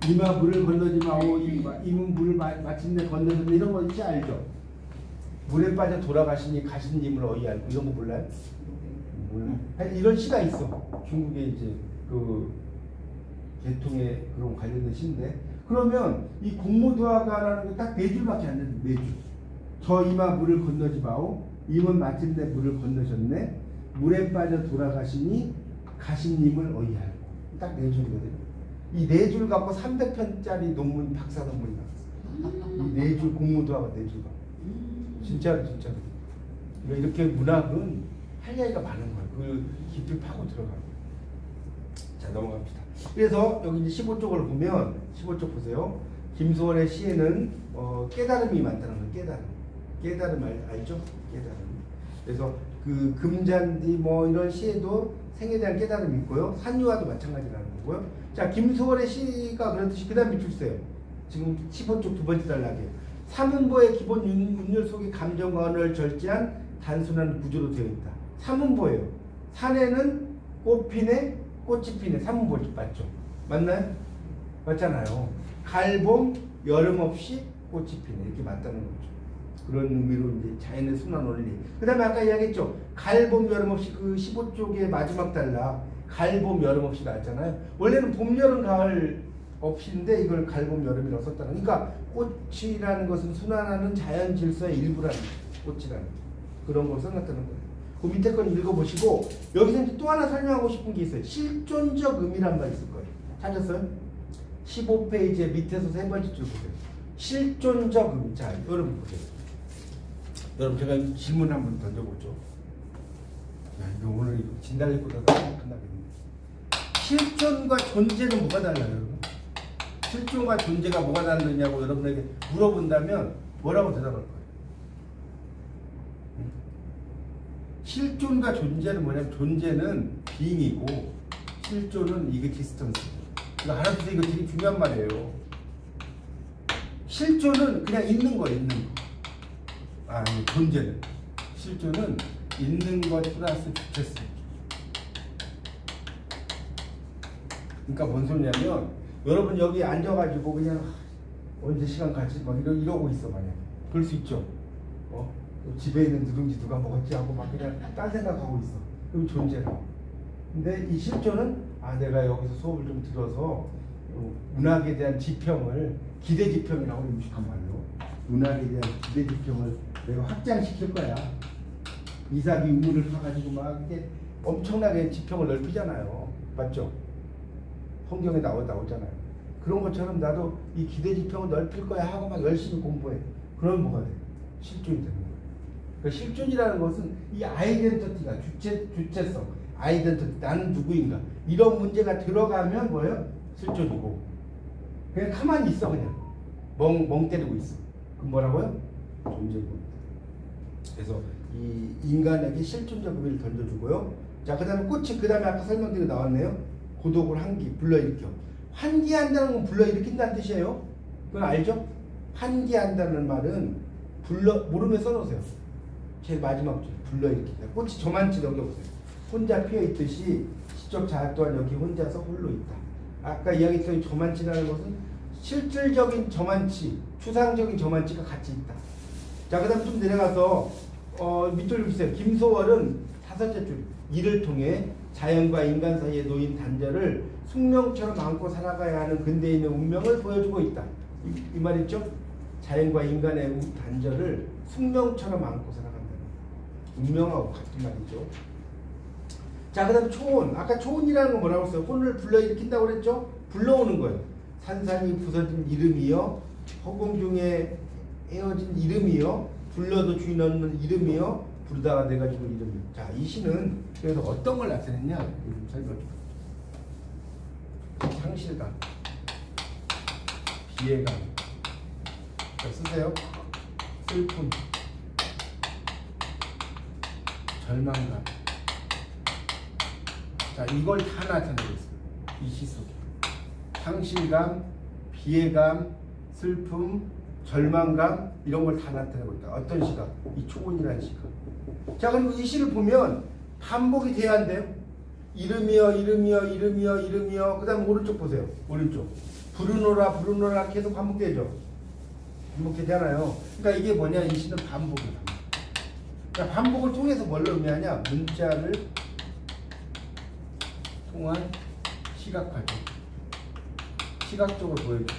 이마 물을 건너지 마오 이문 물을 마침내 건너셨네 이런 거 있지 알죠? 물에 빠져 돌아가시니 가신님을 어이알고 이런 거 몰라요? 몰라요. 이런 시가 있어. 중국에 이제 그 계통에 그런 관련된 시인데 그러면 이 공무도화가라는 게 딱 네 줄밖에 안 되는 네 줄. 저 이마 물을 건너지 마오 이문 마침내 물을 건너셨네 물에 빠져 돌아가시니 가신님을 어이알고 딱 네 줄이거든요. 이 네 줄 갖고 300편짜리 논문 박사 논문이 나왔어. 이 네 줄 공무도화가 네 줄 갖고. 진짜로. 그러니까 이렇게 문학은 할 이야기가 많은 거예요. 그 깊이 파고 들어가고. 자 넘어갑시다. 그래서 여기 이제 15쪽을 보면 15쪽 보세요. 김소월의 시에는 깨달음이 많다는 거예요. 깨달음 알죠? 깨달음. 그래서 그 금잔디 뭐 이런 시에도 생에 대한 깨달음이 있고요. 산유화도 마찬가지라는 거고요. 자 김소월의 시가 그렇듯이 그 다음 밑줄 세요. 지금 15쪽 두 번째 단락이에요. 삼음보의 기본 윤율 속의 감정과 언어를 절제한 단순한 구조로 되어 있다. 삼음보예요. 산에는 꽃 피네, 꽃이 피네. 삼음보 맞죠? 맞나요? 맞잖아요. 가을, 봄, 여름 없이 꽃이 피네. 이렇게 맞다는 거죠. 그런 의미로 이제 자연의 순환 원리. 그 다음에 아까 이야기했죠. 가을-봄 여름-없이 그 15쪽의 마지막 단락 가을-봄 여름-없이 나왔잖아요. 원래는 봄, 여름, 가을 없이인데 이걸 가을-봄 여름이라고 썼다는. 그러니까 꽃이라는 것은 순환하는 자연 질서의 일부라는 거예요. 꽃이라는 그런 걸 써놨다는 거예요. 그 밑에 건 읽어보시고 여기서 이제 또 하나 설명하고 싶은 게 있어요. 실존적 의미란 말이 있을 거예요. 찾았어요? 15페이지의 밑에서 세 번째 줄 보세요. 실존적 의미. 자, 여러분 보세요. 여러분 제가 질문 한번 던져보죠. 야, 이거 오늘 진달래보다 끝나겠네. 실존과 존재는 뭐가 달라요, 여러분? 실존과 존재가 뭐가 다르냐고 여러분에게 물어본다면 뭐라고 대답할 거예요? 실존과 존재는 뭐냐면 존재는 빙이고 실존은 이게 디스턴스. 이거 알아두세요. 이거 되게 중요한 말이에요. 실존은 그냥 있는 거예요. 있는 거. 아니 존재는. 실존은 있는 것 플러스 주체성. 그러니까 뭔 소리냐면 여러분 여기 앉아가지고 그냥 언제 시간 가지 막 이러고 있어 만약. 그럴 수 있죠. 집에 있는 누룽지 누가 먹었지 하고 막 그냥 딴 생각하고 있어. 그럼 존재라고. 근데 이 실존은 내가 여기서 수업을 좀 들어서 문학에 대한 지평을 기대 지평이라고 무식한 말로 문학에 대한 기대 지평을 내가 확장시킬 거야. 이삭이 우물을 파가지고 막 이게 엄청나게 지평을 넓히잖아요. 맞죠? 성경에 나오잖아요. 그런 것처럼 나도 이 기대 지평을 넓힐 거야 하고 막 열심히 공부해. 그럼 뭐가 돼? 실존이 되는 거예요. 그러니까 실존이라는 것은 이 아이덴티티가 주체성, 아이덴티티, 나는 누구인가 이런 문제가 들어가면 뭐예요? 실존이고 그냥 가만히 있어 그냥 멍 때리고 있어. 그럼 뭐라고요? 존재고. 그래서 이 인간에게 실존적 의미를 던져주고요. 자, 그 다음에 꽃이 그 다음에 아까 설명드린 게 나왔네요. 고독을 환기, 불러일으켜. 환기한다는 건 불러일으킨다는 뜻이에요. 그건 알죠? 환기한다는 말은 모르면 써놓으세요. 제일 마지막 줄 불러일으킨다. 꽃이 저만치 넘겨보세요. 혼자 피어있듯이 시적 자아 또한 여기 혼자서 홀로 있다. 아까 이야기했던 저만치라는 것은 실질적인 저만치, 추상적인 저만치가 같이 있다. 자, 그 다음 좀 내려가서 밑줄 보세요. 김소월은 5째 줄 이를 통해 자연과 인간 사이에 놓인 단절을 숙명처럼 안고 살아가야 하는 근대인의 운명을 보여주고 있다. 이 말 있죠? 자연과 인간의 단절을 숙명처럼 안고 살아간다는 운명하고 같은 말이죠. 자, 그 다음 초혼. 아까 초혼이라는 건 뭐라고 했어요? 혼을 불러일으킨다고 그랬죠? 불러오는 거예요. 산산이 부서진 이름이요, 허공 중에 헤어진 이름이요, 불러도 주인 없는 이름이요, 부르다가 돼가지고 이름이요. 자, 이 시는 그래서 어떤 걸 나타냈냐? 좀 설명해 줄게요. 상실감, 비애감. 자, 쓰세요. 슬픔, 절망감. 자, 이걸 다 나타내고 있어요. 이 시 속에. 상실감, 비애감, 슬픔, 절망감 이런 걸 다 나타내고 있다. 어떤 시가? 이 초혼이라는 시가. 자, 그리고 이 시를 보면 반복이 돼야 한대요. 이름이여, 이름이여, 이름이여, 이름이여. 그 다음 오른쪽 보세요. 오른쪽. 부르노라, 부르노라 계속 반복되죠. 반복되잖아요. 그러니까 이게 뭐냐? 이 시는 반복이에요. 자, 반복을 통해서 뭘 의미하냐? 문자를 통한 시각화죠. 시각적으로 보여줘.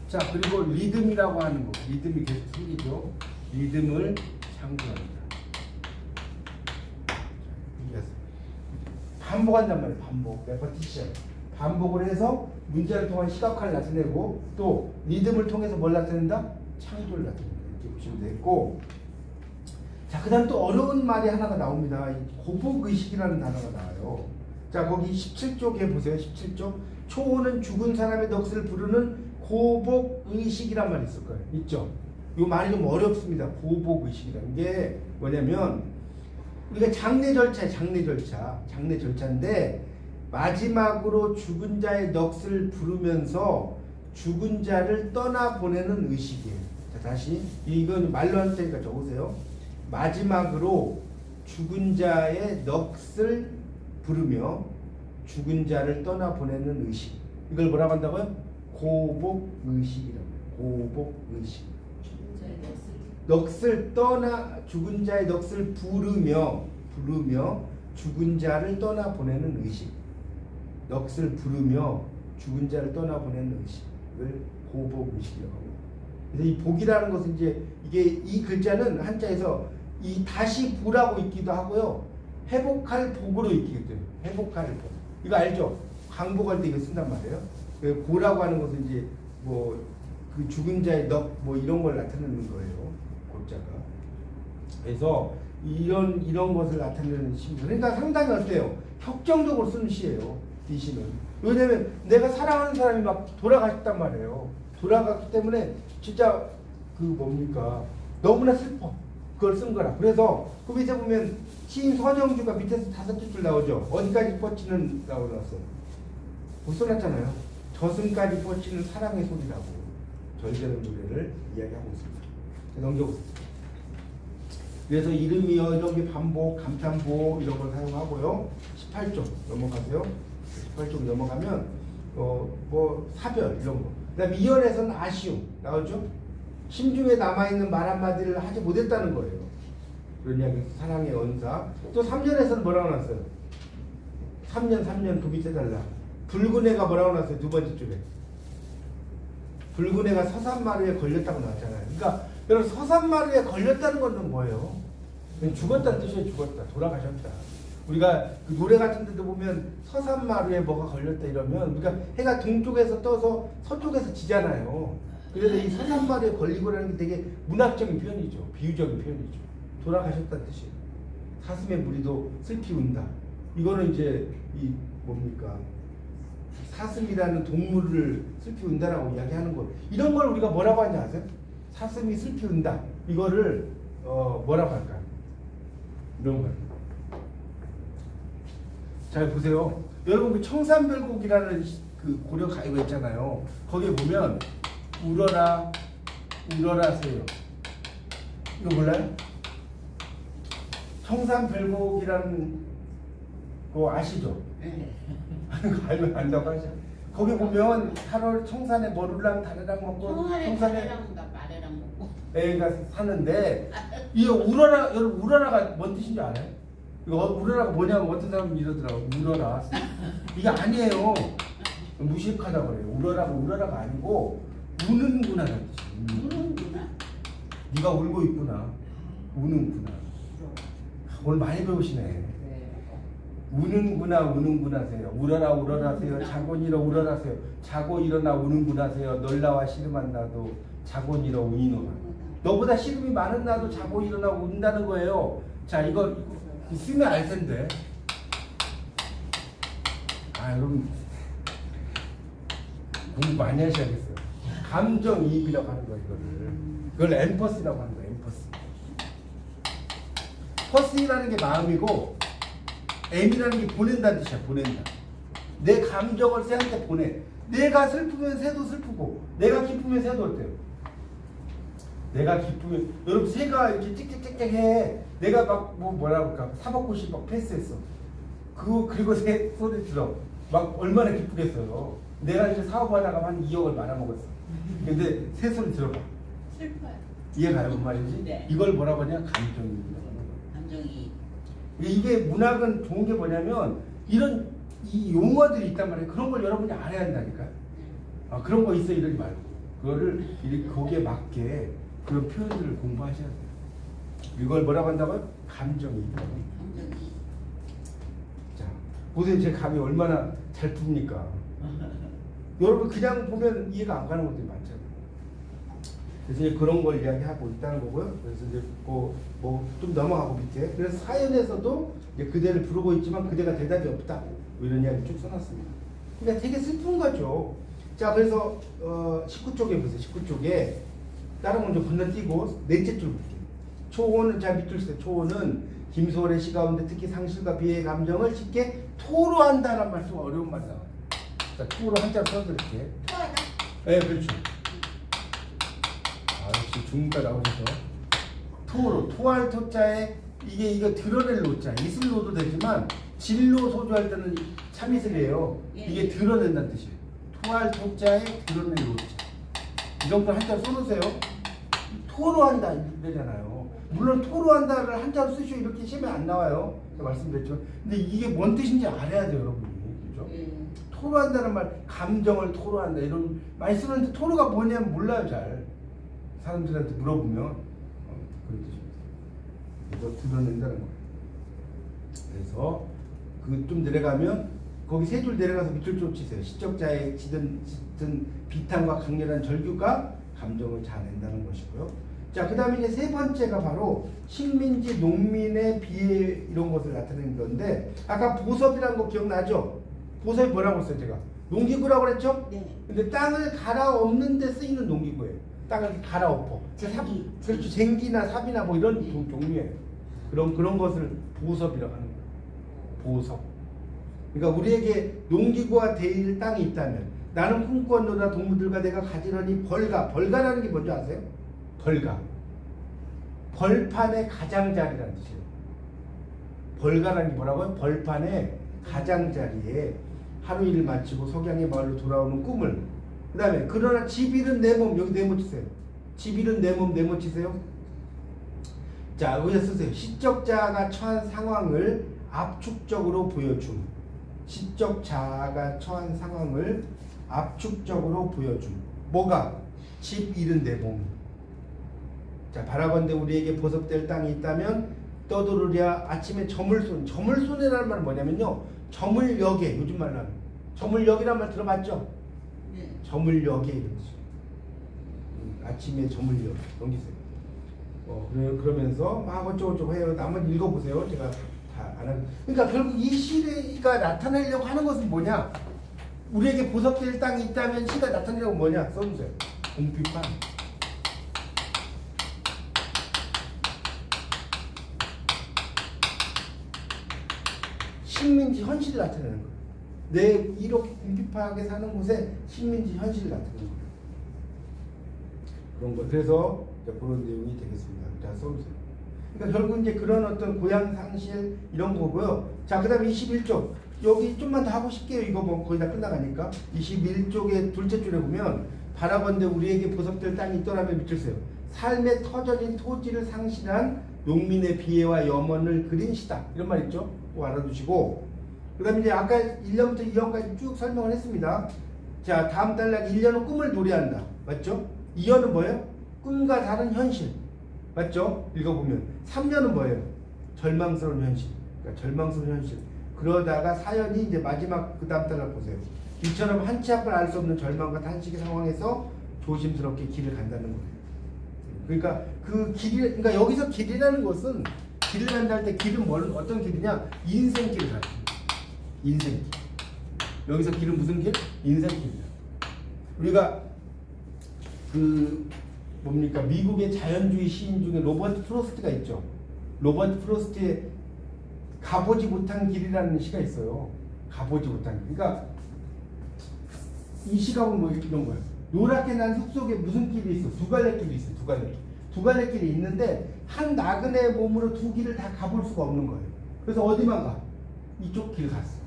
자, 그리고 리듬이라고 하는 거. 리듬이 계속 생기죠. 리듬을 창조합니다. 반복한단 말이에요. 반복. 레퍼티션. 반복을 해서 문자를 통한 시각화를 나타내고 또 리듬을 통해서 뭘 나타낸다? 창조를 나타낸다. 이렇게 보시면 되겠고. 자, 그 다음 또 어려운 말이 하나가 나옵니다. 고복의식이라는 단어가 나와요. 자, 거기 17쪽에 보세요. 17쪽. 초혼은 죽은 사람의 넋을 부르는 고복의식이란 말이 있을 거예요. 있죠? 이 말이 좀 어렵습니다. 고복의식이라는 게 뭐냐면 우리가 장례 절차에 장례 절차인데 마지막으로 죽은 자의 넋을 부르면서 죽은 자를 떠나보내는 의식이에요. 자, 다시 이건 말로 할 테니까 적으세요. 마지막으로 죽은 자의 넋을 부르며 죽은 자를 떠나보내는 의식. 이걸 뭐라고 한다고요? 고복의식이라고 해요. 고복의식. 죽은 자의 넋을 넋을 떠나 죽은 자의 넋을 부르며 죽은 자를 떠나 보내는 의식. 넋을 부르며 죽은 자를 떠나 보내는 의식을 보복 의식이라고 합니다. 그래서 이 복이라는 것은 이제 이게 이 글자는 한자에서 이 다시 보라고 읽기도 하고요. 회복할 복으로 읽기도 해요. 회복할 복. 이거 알죠? 강복할 때 이거 쓴단 말이에요. 그 보라고 하는 것은 이제 뭐 그 죽은 자의 넋 뭐 이런 걸 나타내는 거예요. 골자가. 그래서 이런 것을 나타내는 시입니다. 그러니까 상당히 어때요? 혁정적으로 쓰는 시예요. 이 시는. 왜냐면 내가 사랑하는 사람이 막 돌아가셨단 말이에요. 돌아갔기 때문에 진짜 그 뭡니까? 너무나 슬퍼. 그걸 쓴 거라. 그래서 그 밑에 보면 시인 선영주가 밑에서 5줄 나오죠. 어디까지 뻗치는 나왔어요. 못 써놨잖아요. 저승까지 뻗치는 사랑의 소리라고 절개는 노래를 이야기하고 있습니다. 넘겨보세요. 그래서 이름이요 이런 게 반복, 감탄보 이런 걸 사용하고요. 18쪽 넘어가세요. 18쪽 넘어가면 뭐 사별 이런 거. 그다음에 2연에서는 아쉬움 나오죠. 심중에 남아있는 말 한마디를 하지 못했다는 거예요. 그런 이야기 사랑의 언사. 또 3년에서는 뭐라고 나왔어요? 3년 그 밑에 달라. 붉은 애가 뭐라고 나왔어요? 두 번째 줄에. 붉은 애가 서산마루에 걸렸다고 나왔잖아요. 그러니까 여러분 서산마루에 걸렸다는 건 뭐예요? 죽었다는 뜻이에요. 죽었다. 돌아가셨다. 우리가 그 노래 같은 데도 보면 서산마루에 뭐가 걸렸다 이러면 우리가 해가 동쪽에서 떠서 서쪽에서 지잖아요. 그래서 이 서산마루에 걸리고라는 게 되게 문학적인 표현이죠. 비유적인 표현이죠. 돌아가셨다는 뜻이에요. 사슴의 무리도 슬피 운다. 이거는 이제 이 뭡니까? 사슴이라는 동물을 슬피 운다라고 이야기하는 거. 이런 걸 우리가 뭐라고 하는지 아세요? 사슴이 슬피 운다. 이거를 뭐라고 할까요? 이런 걸. 잘 보세요. 여러분 그 청산별곡이라는 그 고려 가요가 있잖아요. 거기에 보면 울어라 울어라세요. 이거 몰라요? 청산별곡이라는 거 아시죠? 네. 알면 안다고 하죠. 거기 보면 8월 청산에 머루랑 다래랑 먹고 청산에 마래랑 먹고 애가 사는데 이 울어라 여러분 울어라가 뭔 뜻인지 알아요? 이거 울어라가 뭐냐면 어떤 사람은 이러더라고. 울어라. 이게 아니에요. 무식하다 그래요. 울어라가 아니고 우는구나라는 뜻이에요. 우는구나. 네가 울고 있구나. 우는구나. 오늘 많이 배우시네. 우는구나세요. 울어라세요. 자고 일어 울어라세요. 자고 일어나 우는구나세요. 널나와 씨름한 나도 자고 일어 우니노라. 너보다 씨름이 많은 나도 자고 일어나 운다는 거예요. 자 이거 쓰면 알 텐데. 아 여러분 공부 많이 하셔야겠어요. 감정이입이라고 하는 거예요. 그걸 엠퍼스라고 하는 거예요. 엠퍼스. 퍼스라는 게 마음이고 M이라는 게 보낸다는 뜻이야. 보낸다. 내 감정을 새한테 보내. 내가 슬프면 새도 슬프고 내가 기쁘면 새도 어때요? 내가 기쁘면 여러분 새가 이렇게 찍찍찍찍해. 내가 막 뭐라고 할까 사법고시 막 패스했어. 그리고 새 소리 들어. 막 얼마나 기쁘겠어요. 내가 이제 사업하다가 한 2억을 말아먹었어. 근데 새 소리 들어봐. 슬퍼요. 이해가요? 뭔 말인지? 네. 이걸 뭐라고 하냐? 감정이입니다. 감정이. 이게 문학은 좋은 게 뭐냐면 이런 이 용어들이 있단 말이에요. 그런 걸 여러분이 알아야 한다니까요. 아, 그런 거 있어 이러지 말고 그거를 거기에 맞게 그런 표현들을 공부하셔야 돼요. 이걸 뭐라고 한다고요? 감정이입. 자, 보세요. 제 감이 얼마나 잘 풉니까? 여러분 그냥 보면 이해가 안 가는 것들이 많잖아요. 그래서 이제 그런 걸 이야기하고 있다는 거고요. 그래서 이제 좀 넘어가고 밑에. 그래서 사연에서도 이제 그대를 부르고 있지만 그대가 대답이 없다. 이런 이야기 쭉 써놨습니다. 그러니까 되게 슬픈 거죠. 자, 그래서 19쪽에 보세요. 19쪽에 다른 먼저 건너뛰고 넷째 줄 볼게요. 초호는 자 밑줄 쓰세요. 초호는 김소월의 시 가운데 특히 상실과 비애의 감정을 쉽게 토로한다는 말씀 어려운 말이 나와요. 자, 토로 한자로 써드릴게요. 토하다. 네, 그렇죠. 역시 중국가 나오셔서 토할 토자에 이거 드러낼 노자 이슬 노도 되지만 진로 소주할 때는 참이슬이에요. 이게 드러낸다는 뜻이에요. 토할 토자에 드러낼 노자 이런 걸 한자로 써놓으세요. 토로한다 이러잖아요. 물론 토로한다를 한자로 쓰시오 이렇게 시험에 안 나와요. 제가 말씀드렸죠. 근데 이게 뭔 뜻인지 알아야 돼요, 여러분이. 그죠? 토로한다는 말, 감정을 토로한다 이런 많이 쓰는데 토로가 뭐냐면 몰라요, 잘. 사람들한테 물어보면 그런 뜻입니다. 그래서 드러낸다는 거예요. 그래서 그 좀 내려가면 거기 세 줄 내려가서 밑줄 좀 치세요. 시적자의 짙은 비탄과 강렬한 절규가 감정을 자아낸다는 것이고요. 자, 그 다음에 이제 세 번째가 바로 식민지 농민의 비애 이런 것을 나타내는 건데 아까 보섭이라는 거 기억나죠? 보섭이 뭐라고 했어요, 제가? 농기구라고 그랬죠? 네. 근데 땅을 갈아엎는 데 쓰이는 농기구예요. 땅을 갈아엎어. 쟁기. 그렇죠. 쟁기나 삽이나 뭐 이런 종류예요. 그런 것을 보섭이라고 하는 거예요. 보섭. 그러니까 우리에게 농기구와 대일 땅이 있다면 나는 꿈꾸었노라 동무들과 내가 가지런히 벌가라는 게 뭔지 아세요? 벌가. 벌판의 가장자리라는 뜻이에요. 벌가라는 게 뭐라고요? 벌판의 가장자리에 하루 일을 마치고 석양의 마을로 돌아오는 꿈을. 그 다음에 그러나 집 잃은 내 몸, 여기 네모 치세요. 집 잃은 내 몸 네모 치세요. 자, 여기서 쓰세요. 시적자가 처한 상황을 압축적으로 보여줌. 시적자가 처한 상황을 압축적으로 보여줌. 뭐가? 집 잃은 내 몸. 자, 바라건대 우리에게 보섭될 땅이 있다면 떠도르랴 아침에 저물손이라는 말은 뭐냐면요, 저물역에, 요즘 말로 하면 저물역이라는 말 들어봤죠? 네. 저물역에 이런 뜻이에요. 아침에 저물역 넘기세요. 그러면서 막 어쩌고저쩌고 해요. 한번 읽어보세요. 제가 다 안 하는. 그러니까 결국 이 시가 나타내려고 하는 것은 뭐냐? 우리에게 보섭될 땅이 있다면 시가 나타내려고 뭐냐? 써주세요. 공피판. 식민지 현실을 나타내는 거예요. 내 이렇게 궁핍하게 사는 곳에 식민지 현실을 나타내는 거예요. 그런 거. 그래서 그런 내용이 되겠습니다. 자, 써보세요. 그러니까 결국 이제 그런 어떤 고향 상실 이런 거고요. 자, 그 다음에 21쪽. 여기 좀만 더 하고 싶게요. 이거 뭐 거의 다 끝나가니까. 21쪽의 둘째 줄에 보면 바라건대 우리에게 보섭될 땅이 있더라면 밑줄 세요. 삶의 터전인 토지를 상실한 농민의 비애와 염원을 그린 시다. 이런 말 있죠? 꼭 알아두시고. 그 다음에 이제 아까 1년부터 2년까지 쭉 설명을 했습니다. 자, 다음 단락 1년은 꿈을 노래한다. 맞죠? 2년은 뭐예요? 꿈과 다른 현실. 맞죠? 읽어보면 3년은 뭐예요? 절망스러운 현실. 그러니까 절망스러운 현실. 그러다가 4년이 이제 마지막 그 다음 단락 보세요. 이처럼 한치 앞을 알 수 없는 절망과 탄식의 상황에서 조심스럽게 길을 간다는 거예요. 그러니까 그 길이, 그러니까 여기서 길이라는 것은 길을 간다 할 때 길은 뭐는 어떤 길이냐? 인생길을 가요. 인생길. 여기서 길은 무슨 길? 인생길이야. 우리가 그 뭡니까? 미국의 자연주의 시인 중에 로버트 프로스트가 있죠. 로버트 프로스트의 가보지 못한 길이라는 시가 있어요. 가보지 못한 길. 그러니까 이 시가 보면 뭐 이런 거예요. 노랗게 난 숲속에 무슨 길이 있어? 두 갈래 길이 있어. 두 갈래 길. 두 갈래 길이 있는데 한 나그네 몸으로 두 길을 다 가볼 수가 없는 거예요. 그래서 어디만 가? 이쪽 길 갔어.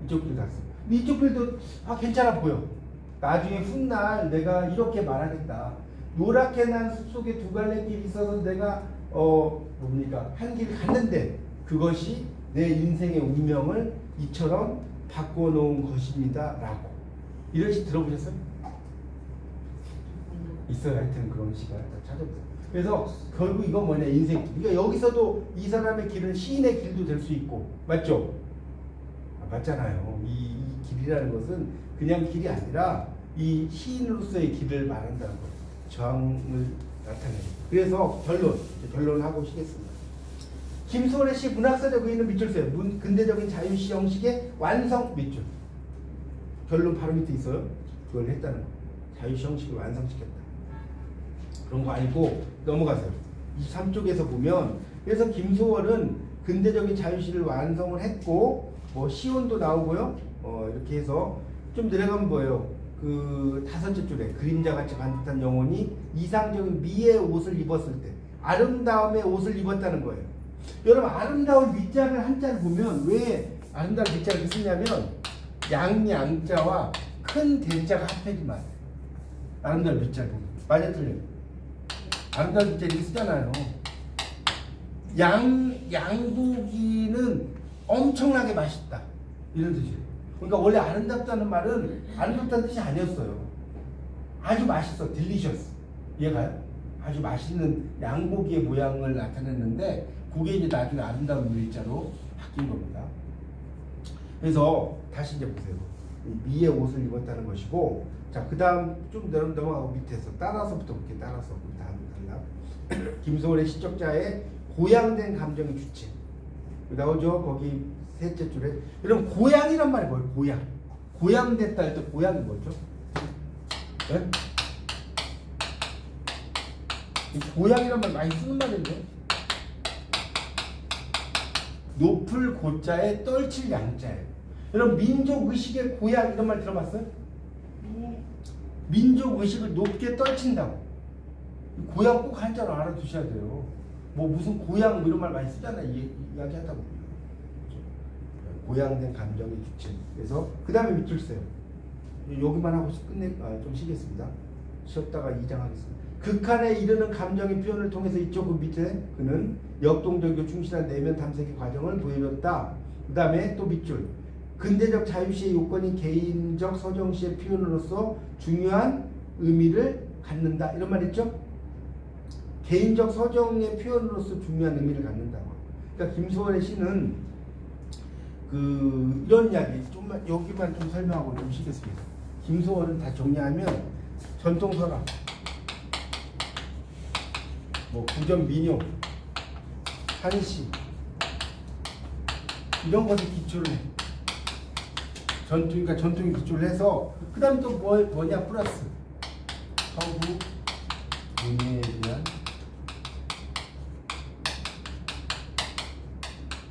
이쪽 길 갔어. 근데 이쪽 길도 괜찮아 보여. 나중에 훗날 내가 이렇게 말하겠다. 노랗게 난 숲속에 두 갈래 길이 있어서 내가 뭡니까? 한 길 갔는데 그것이 내 인생의 운명을 이처럼 바꿔놓은 것입니다. 라고. 이런 시 들어보셨어요? 있어요. 하여튼 그런 시가 찾아보세요. 그래서 결국 이건 뭐냐? 인생길. 그러니까 여기서도 이 사람의 길은 시인의 길도 될 수 있고. 맞죠? 맞잖아요. 이 길이라는 것은 그냥 길이 아니라 이 시인으로서의 길을 말한다는 거예요. 저항을 나타내요. 그래서 결론을 하고 쉬겠습니다. 김소월의 시 문학사적 의의는 밑줄 세요. 근대적인 자유시 형식의 완성 밑줄. 결론 바로 밑에 있어요. 그걸 했다는 거예요. 자유시 형식을 완성시켰다. 그런 거 아니고 넘어가세요. 23쪽에서 보면 그래서 김소월은 근대적인 자유시를 완성을 했고 뭐 시온도 나오고요. 이렇게 해서 좀 내려가면 뭐예요? 그 다섯째 줄에 그림자같이 반듯한 영혼이 이상적인 미의 옷을 입었을 때 아름다움의 옷을 입었다는 거예요. 여러분 아름다운 밑자를 한자를 보면 왜 아름다운 밑자를 쓰냐면 양자와 큰 대자가 합해지만 아름다운 밑자를 보면 맞아 틀려요? 아름다운 글자 이렇게 쓰잖아요. 양고기는 엄청나게 맛있다 이런 뜻이에요. 그러니까 원래 아름답다는 말은 아름답다는 뜻이 아니었어요. 아주 맛있어, 딜리셔스. 이해가요? 아주 맛있는 양고기의 모양을 나타냈는데 그게 이제 나중에 아름다운 물자로 바뀐 겁니다. 그래서 다시 이제 보세요. 미의 옷을 입었다는 것이고, 자, 그 다음 좀 넘어가고 밑에서 따라서부터 볼게요. 따라서 그 다음 단락. 김소월의 시적자의 고양된 감정의 주체 나오죠. 거기 셋째 줄에. 여러분 고양이란 말이 뭐예요? 고양. 고양됐다 할 때 고양이 뭐죠? 네? 고양이란 말 많이 쓰는 말인데. 높을 고자에 떨칠 양자예요. 여러분 민족의식의 고양 이런 말 들어봤어요? 네. 민족의식을 높게 떨친다고. 고양 꼭 한자로 알아두셔야 돼요. 뭐 무슨 고양 뭐 이런 말 많이 쓰잖아요. 이야기하다 보면. 그렇죠? 고양된 감정의 주체. 그래서 그 다음에 밑줄 세요. 여기만 하고 좀 쉬겠습니다. 쉬었다가 2장 하겠습니다. 극한에 이르는 감정의 표현을 통해서 이쪽 밑에 그는 역동적이고 충실한 내면 탐색의 과정을 보여줬다. 그 다음에 또 밑줄. 근대적 자유시의 요건이 개인적 서정시의 표현으로서 중요한 의미를 갖는다. 이런 말 있죠? 개인적 서정의 표현으로서 중요한 의미를 갖는다고. 그러니까 김소월의 시는 이런 이야기 좀만 여기만 좀 설명하고 좀 쉬겠습니다. 김소월은 다 정리하면 전통설화, 뭐 구전 민요, 한시 이런 것에 기초를 해. 그러니까 전통에 기초를 해서 그 다음에 또 뭐냐 플러스 서구 문예에 대한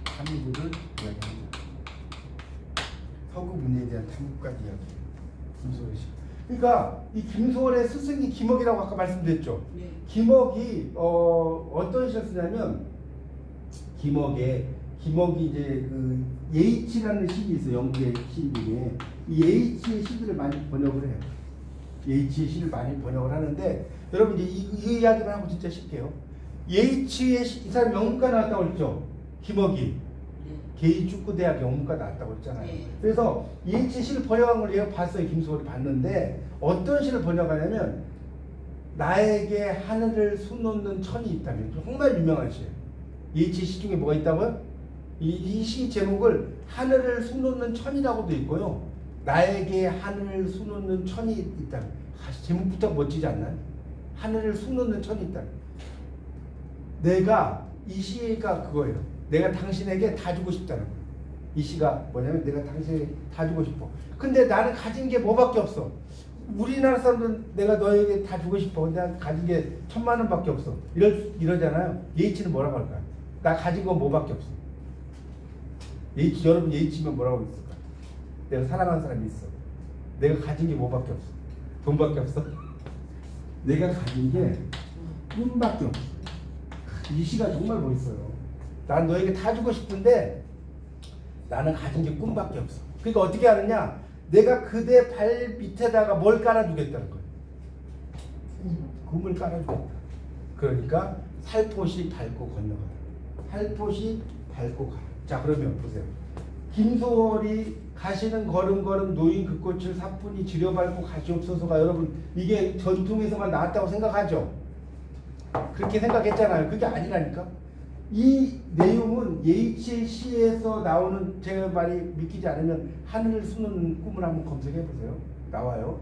탐구를 이야기합니다. 서구 문예에 대한 탐구까지 이야기해요. 김소월 씨. 그러니까 이 김소월의 스승이 김억이라고 아까 말씀드렸죠. 네. 김억이 어떤 시를 쓰냐면 김억이 이제 그 예이치라는 시가 있어요. 영국의 시 중에 이 예이치의 시들을 많이 번역을 해요. 예이치의 시를 많이 번역을 하는데 여러분 이제 이 이야기만 하고 진짜 쉽게요. 예이치의 시, 이 사람 영문과 나왔다고 했죠. 김억이 개인 축구대학 영문과 나왔다고 했잖아요. 네. 그래서 예이치의 시를 번역한 걸 얘가 봤어요. 김소월이 봤는데 어떤 시를 번역하냐면 나에게 하늘을 수놓는 천이 있다면 정말 유명한 시예요. 예이치의 시 중에 뭐가 있다고요? 이 시 제목을 하늘을 수놓는 천이라고도 있고요. 나에게 하늘을 수놓는 천이 있다. 제목부터 멋지지 않나요? 하늘을 수놓는 천이 있다. 내가 이 시가 그거예요. 내가 당신에게 다 주고 싶다는 거예요. 이 시가 뭐냐면 내가 당신에게 다 주고 싶어. 근데 나는 가진 게 뭐밖에 없어. 우리나라 사람들은 내가 너에게 다 주고 싶어. 근데 난 가진 게 1000만 원밖에 없어. 이러잖아요. 예이치는 뭐라고 할까요? 나 가진 건 뭐밖에 없어. 여러분 예이치면 뭐라고 있을까? 내가 사랑하는 사람이 있어. 내가 가진 게 뭐밖에 없어. 돈밖에 없어. 내가 가진 게 꿈밖에 없어. 이 시가 정말 멋있어요. 난 너에게 다 주고 싶은데 나는 가진 게 꿈밖에 없어. 그러니까 어떻게 하느냐? 내가 그대 발 밑에다가 뭘 깔아주겠다는 거예요. 꿈을 깔아주겠다. 그러니까 살포시 밟고 건너가라. 살포시 밟고 가라. 자, 그러면 보세요. 김소월이 가시는 걸음걸음 노인 그 꽃을 사뿐히 지려밟고 가시옵소서가 여러분 이게 전통에서만 나왔다고 생각하죠? 그렇게 생각했잖아요. 그게 아니라니까. 이 내용은 예이치의 시에서 나오는 제 말이 믿기지 않으면 하늘을 수놓는 꿈을 한번 검색해 보세요. 나와요.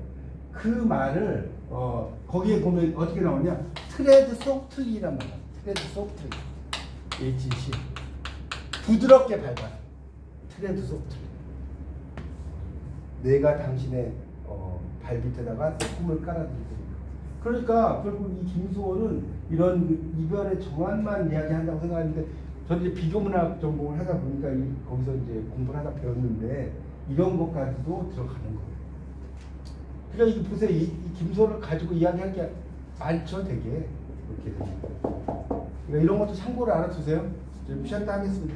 그 말을 거기에 보면 어떻게 나오냐? 트레드 소프트리란 말이야. 트레드 소프트리. 예이치 시. 부드럽게 밟아라. 트레드 소프트리. 내가 당신의 발밑에다가 꿈을 깔아드릴 테니까. 그러니까 결국 이 김소월은 이런 이별의 정환만 이야기한다고 생각하는데 저는 이제 비교문학 전공을 하다 보니까 거기서 이제 공부를 하다 배웠는데 이런 것까지도 들어가는 거예요. 그러니까 이거 보세요. 이 김소월을 가지고 이야기할 게 많죠, 되게. 이렇게 됩니다. 그러니까 이런 것도 참고를 알아두세요. 좀 쉬었다 하겠습니다.